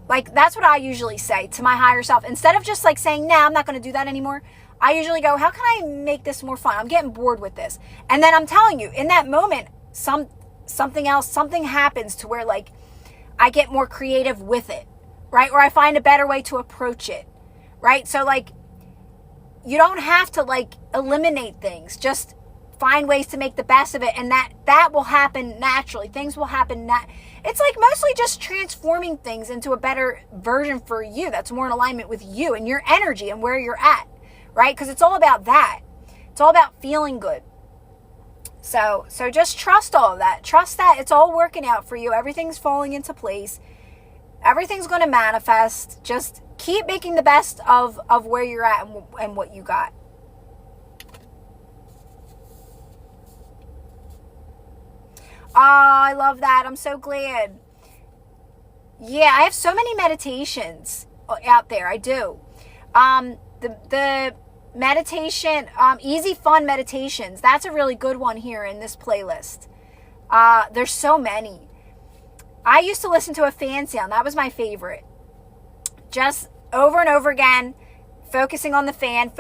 [SPEAKER 1] That's what I usually say to my higher self. Instead of just saying, nah, I'm not going to do that anymore. I usually go, how can I make this more fun? I'm getting bored with this. And then I'm telling you, in that moment, something happens to where I get more creative with it, right? Or I find a better way to approach it, right? So you don't have to eliminate things. Just find ways to make the best of it, and that will happen naturally. Things will happen. It's like mostly just transforming things into a better version for you that's more in alignment with you and your energy and where you're at, right? Because it's all about that. It's all about feeling good. So just trust all of that. Trust that it's all working out for you. Everything's falling into place. Everything's going to manifest. Just keep making the best of where you're at and what you got. Oh, I love that. I'm so glad. Yeah, I have so many meditations out there. I do. The meditation, easy fun meditations. That's a really good one here in this playlist. There's so many. I used to listen to a fan sound. That was my favorite. Just over and over again, focusing on the fan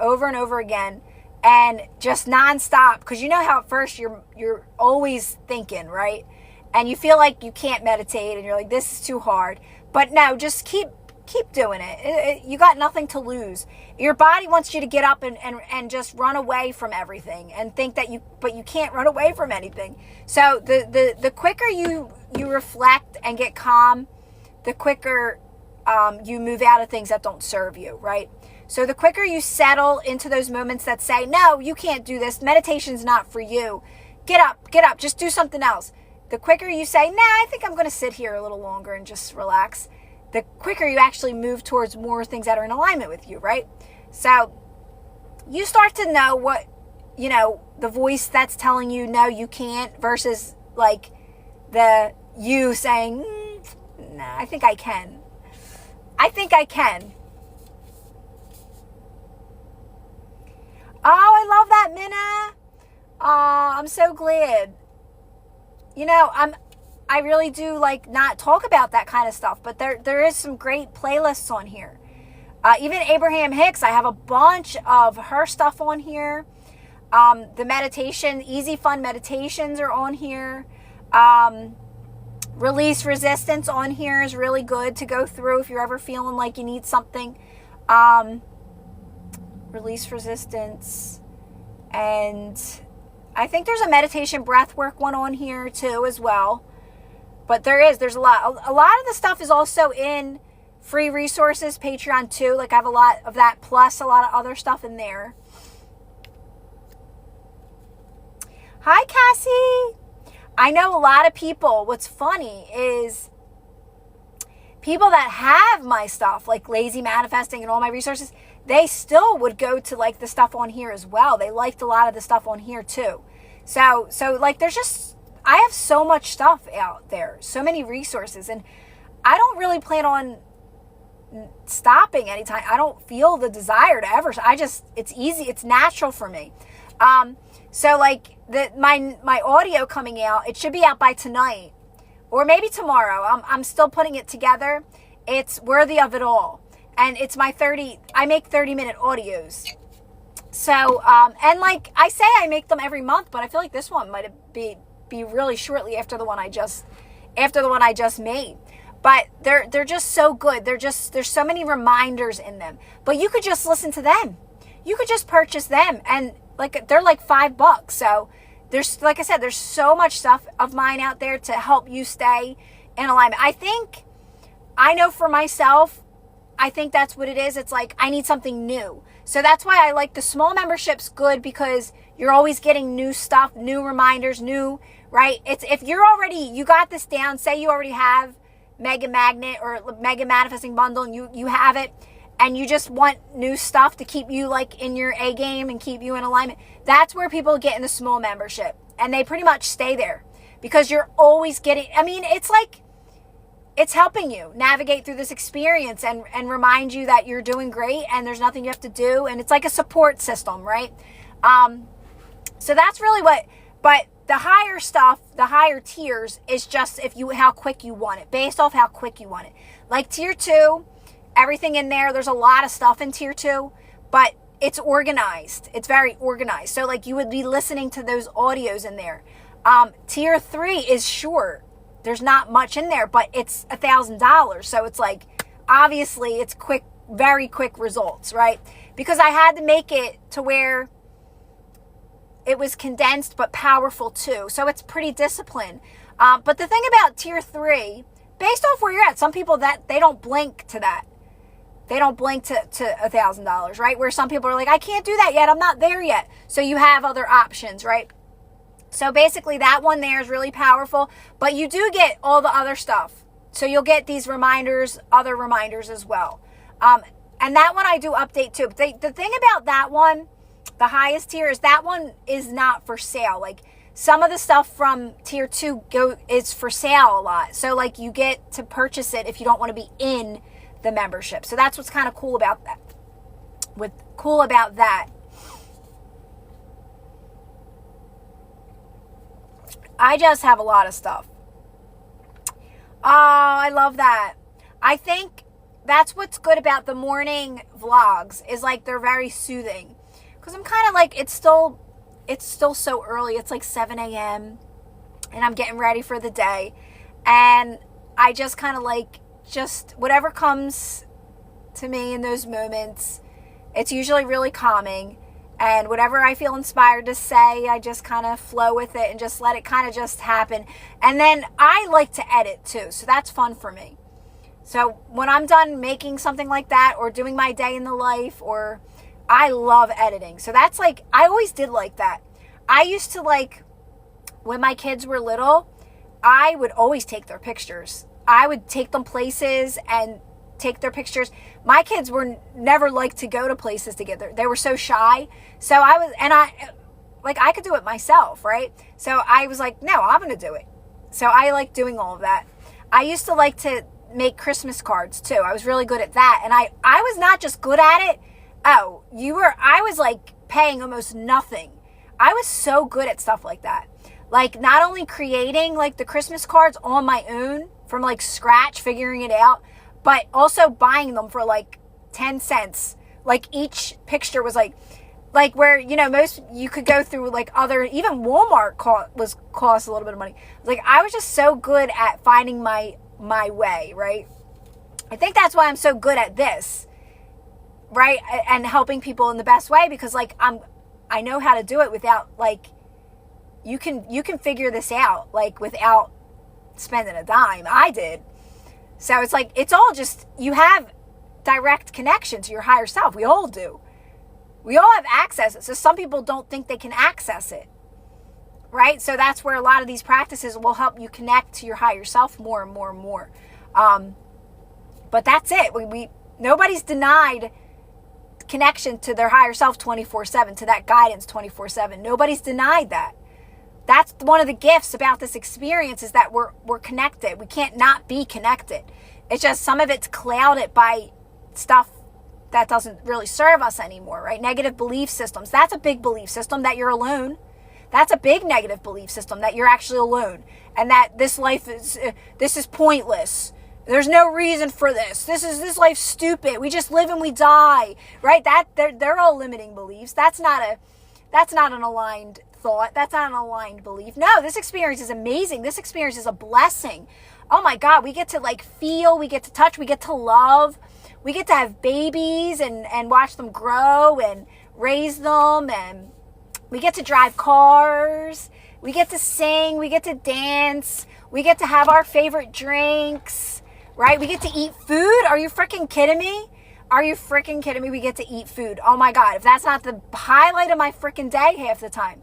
[SPEAKER 1] over and over again. And just nonstop, because you know how at first you're always thinking, right? And you feel like you can't meditate, and you're like, this is too hard. But no, just keep doing it. You got nothing to lose. Your body wants you to get up and just run away from everything and think that but you can't run away from anything. So the quicker you reflect and get calm, the quicker you move out of things that don't serve you, right? So the quicker you settle into those moments that say, no, you can't do this. Meditation's not for you. Get up, just do something else. The quicker you say, nah, I think I'm going to sit here a little longer and just relax, the quicker you actually move towards more things that are in alignment with you, right? So you start to know what, the voice that's telling you, no, you can't, versus like the you saying, nah, I think I can. Oh, I love that, Minna. Oh, I'm so glad. I really do not talk about that kind of stuff, but there is some great playlists on here. Even Abraham Hicks, I have a bunch of her stuff on here. The meditation, easy fun meditations are on here. Release Resistance on here is really good to go through if you're ever feeling like you need something. Release Resistance, and I think there's a meditation breathwork one on here too as well. But there's a lot of the stuff is also in free resources, Patreon too. I have a lot of that plus a lot of other stuff in there. Hi, Cassie. I know a lot of people, what's funny is people that have my stuff, like Lazy Manifesting and all my resources, they still would go to the stuff on here as well. They liked a lot of the stuff on here too. So there's just, I have so much stuff out there, so many resources, and I don't really plan on stopping anytime. I don't feel the desire to ever. It's easy. It's natural for me. So my audio coming out, it should be out by tonight or maybe tomorrow. I'm still putting it together. It's Worthy of It All. And it's I make 30-minute audios. So, and I say I make them every month, but I feel like this one might be really shortly after the one I just made. But they're just so good. There's so many reminders in them. But you could just listen to them. You could just purchase them, and they're $5. So there's, like I said, there's so much stuff of mine out there to help you stay in alignment. I know for myself, I think that's what it is. It's I need something new. So that's why I like the small memberships good, because you're always getting new stuff, new reminders, right? It's if you got this down, say you already have Mega Magnet or Mega Manifesting Bundle, and you have it, and you just want new stuff to keep you in your A game and keep you in alignment. That's where people get in the small membership, and they pretty much stay there because you're always getting, it's helping you navigate through this experience and remind you that you're doing great and there's nothing you have to do. And it's like a support system, right? So that's really but the higher stuff, the higher tiers is just how quick you want it, based off how quick you want it. Like tier 2, everything in there's a lot of stuff in tier 2, but it's organized. It's very organized. So you would be listening to those audios in there. Tier 3 is short. There's not much in there, but it's $1,000. So it's obviously it's quick, very quick results, right? Because I had to make it to where it was condensed but powerful too. So it's pretty disciplined. But the thing about tier 3, based off where you're at, some people that they don't blink to that. They don't blink to $1,000, right? Where some people are like, I can't do that yet. I'm not there yet. So you have other options, right? So basically that one there is really powerful, but you do get all the other stuff. So you'll get these reminders, other reminders as well. And that one I do update too. But the thing about that one, the highest tier, is that one is not for sale. Like some of the stuff from tier 2 is for sale a lot. So like you get to purchase it if you don't want to be in the membership. So that's what's kind of cool about that. I just have a lot of stuff. Oh, I love that. I think that's what's good about the morning vlogs is like they're very soothing. Because I'm kind of like, it's still so early. It's like 7 a.m. and I'm getting ready for the day. And I just kind of like, just whatever comes to me in those moments, it's usually really calming. And whatever I feel inspired to say, I just kind of flow with it and just let it kind of just happen. And then I like to edit too. So that's fun for me. So when I'm done making something like that or doing my day in the life, or I love editing. So that's like, I always did like that. I used to like, when my kids were little, I would always take their pictures. I would take them places and take their pictures. My kids were never like to go to places together. They were so shy. So I could do it myself, right? So I was like, no, I'm going to do it. So I like doing all of that. I used to like to make Christmas cards too. I was really good at that. And I was not just good at it. I was like paying almost nothing. I was so good at stuff like that. Like not only creating like the Christmas cards on my own from like scratch, figuring it out, but also buying them for like 10 cents. Like each picture was like where, you know, most you could go through like other, even Walmart cost a little bit of money. Like I was just so good at finding my way, right? I think that's why I'm so good at this, right? And helping people in the best way, because like I know how to do it without like, you can figure this out like without spending a dime. I did. So it's like, it's all just, you have direct connection to your higher self. We all do. We all have access. So some people don't think they can access it, right? So that's where a lot of these practices will help you connect to your higher self more and more and more. But that's it. Nobody's denied connection to their higher self 24/7, to that guidance 24/7. Nobody's denied that. That's one of the gifts about this experience, is that we're connected. We can't not be connected. It's just some of it's clouded by stuff that doesn't really serve us anymore, right? Negative belief systems. That's a big belief system, that you're alone. That's a big negative belief system, that you're actually alone, and that this life is pointless. There's no reason for this. This life's stupid. We just live and we die, right? That they're all limiting beliefs. That's not an aligned thought. That's not an aligned belief. No, this experience is amazing. This experience is a blessing. Oh my God, we get to like feel, we get to touch, we get to love, we get to have babies and watch them grow and raise them, and we get to drive cars, we get to sing, we get to dance, we get to have our favorite drinks, right? We get to eat food. Are you freaking kidding me? Are you freaking kidding me? We get to eat food. Oh my God, if that's not the highlight of my freaking day half the time.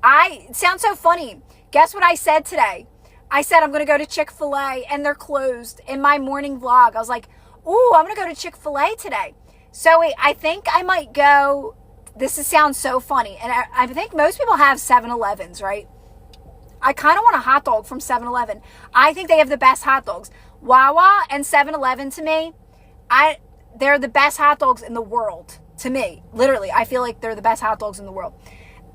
[SPEAKER 1] It sounds so funny. Guess what I said today? I said I'm going to go to Chick-fil-A and they're closed. In my morning vlog, I was like, ooh, I'm going to go to Chick-fil-A today. So I think I might go. Sounds so funny. And I think most people have 7-Elevens, right? I kind of want a hot dog from 7-Eleven. I think they have the best hot dogs. Wawa and 7-Eleven to me, they're the best hot dogs in the world to me. Literally, I feel like they're the best hot dogs in the world.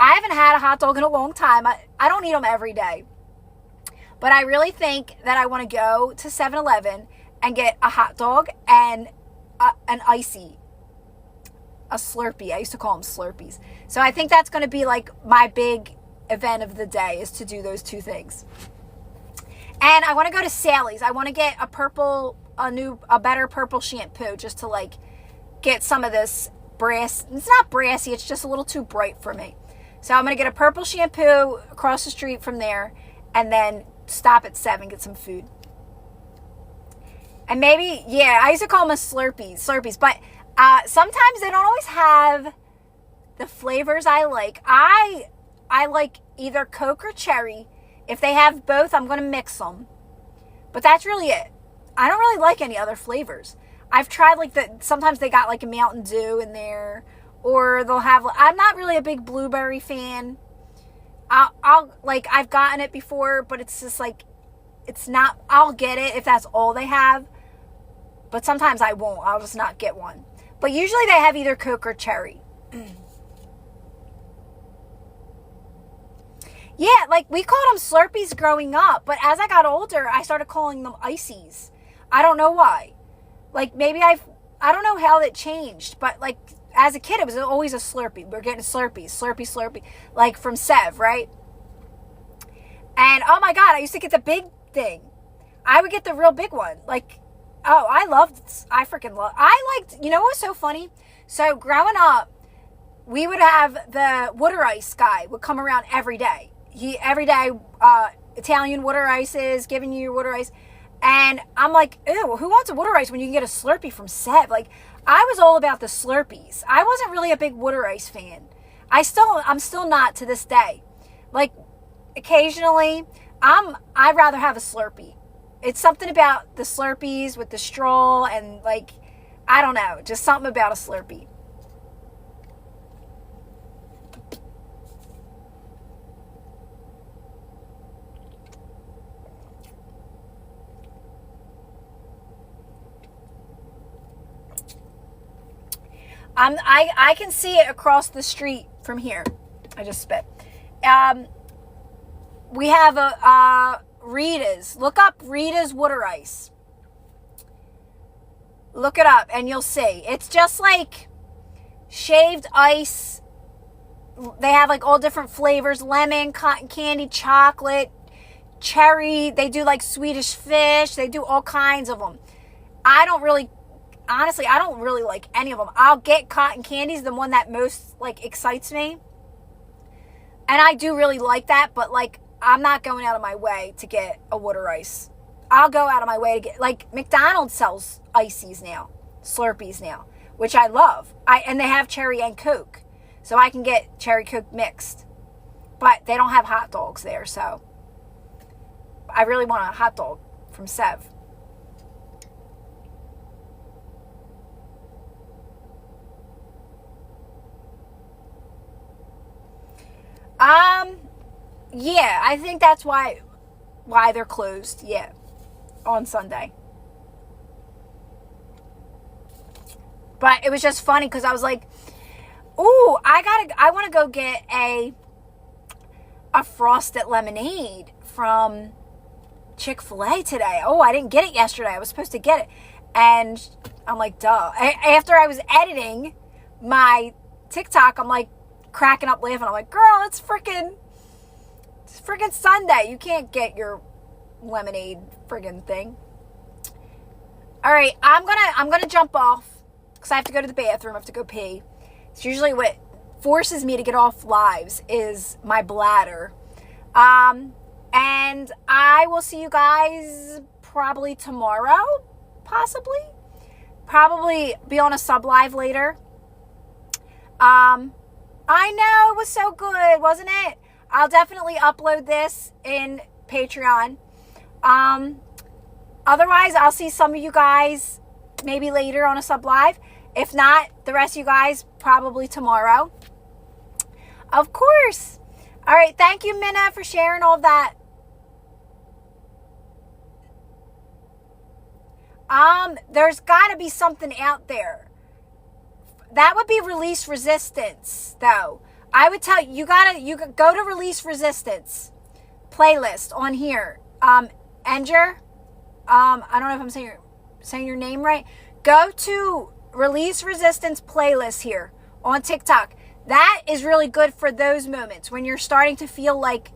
[SPEAKER 1] I haven't had a hot dog in a long time. I don't eat them every day. But I really think that I want to go to 7-Eleven and get a hot dog and an icy, a Slurpee. I used to call them Slurpees. So I think that's going to be like my big event of the day, is to do those two things. And I want to go to Sally's. I want to get a better purple shampoo, just to like get some of this brass. It's not brassy. It's just a little too bright for me. So I'm going to get a purple shampoo across the street from there and then stop at 7, get some food. And maybe, yeah, I used to call them Slurpees, but sometimes they don't always have the flavors I like. I like either Coke or cherry. If they have both, I'm going to mix them. But that's really it. I don't really like any other flavors. I've tried sometimes they got like a Mountain Dew in there, or they'll have, I'm not really a big blueberry fan. I've gotten it before, but it's just like, it's not, I'll get it if that's all they have. But sometimes I won't. I'll just not get one. But usually they have either Coke or cherry. Yeah, like we called them Slurpees growing up. But as I got older, I started calling them Ices. I don't know why. Like maybe I don't know how it changed. But like as a kid, it was always a Slurpee. We're getting Slurpee. Like from Sev, right? And oh my God, I used to get the big thing. I would get the real big one. Like, oh, I liked, you know what was so funny? So growing up, we would have the water ice guy would come around every day. Every day, Italian water ices, giving you your water ice. And I'm like, ew, who wants a water ice when you can get a Slurpee from Sev? Like, I was all about the Slurpees. I wasn't really a big water ice fan. I'm still not to this day. Like, occasionally, I'd rather have a Slurpee. It's something about the Slurpees with the straw and like, I don't know, just something about a Slurpee. I can see it across the street from here. I just spit. We have a Rita's. Look up Rita's water ice. Look it up and you'll see. It's just like shaved ice. They have like all different flavors. Lemon, cotton candy, chocolate, cherry. They do like Swedish fish. They do all kinds of them. Honestly, I don't really like any of them. I'll get cotton candies, the one that most like excites me. And I do really like that, but like I'm not going out of my way to get a water ice. I'll go out of my way to get, like McDonald's sells ices now, Slurpees now, which I love. And they have cherry and Coke. So I can get cherry Coke mixed. But they don't have hot dogs there, so I really want a hot dog from Sev. Yeah, I think that's why they're closed. Yeah, on Sunday. But it was just funny because I was like, "Ooh, I want to go get a frosted lemonade from Chick-fil-A today. Oh, I didn't get it yesterday. I was supposed to get it." And I'm like, duh. After I was editing my TikTok, I'm like cracking up laughing. I'm like, girl, it's freaking Sunday. You can't get your lemonade friggin' thing. All right, I'm gonna jump off because I have to go to the bathroom. I have to go pee. It's usually what forces me to get off lives is my bladder. And I will see you guys probably tomorrow, possibly. Probably be on a sub live later. I know, it was so good, wasn't it? I'll definitely upload this in Patreon. Otherwise, I'll see some of you guys maybe later on a sub live. If not, the rest of you guys probably tomorrow. Of course. All right, thank you, Minna, for sharing all of that. There's got to be something out there. That would be Release Resistance, though. I would tell you, you go to Release Resistance playlist on here. Enger, I don't know if I'm saying your name right. Go to Release Resistance playlist here on TikTok. That is really good for those moments when you're starting to feel like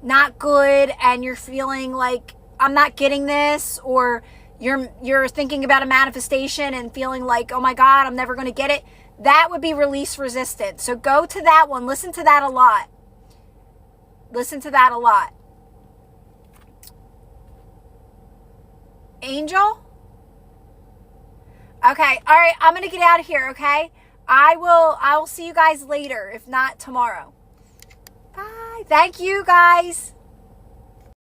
[SPEAKER 1] not good and you're feeling like I'm not getting this, or you're thinking about a manifestation and feeling like, oh my God, I'm never going to get it. That would be release resistant. So go to that one. Listen to that a lot. Listen to that a lot. Angel? Okay. All right. I'm going to get out of here. Okay. I will see you guys later, if not tomorrow. Bye. Thank you guys.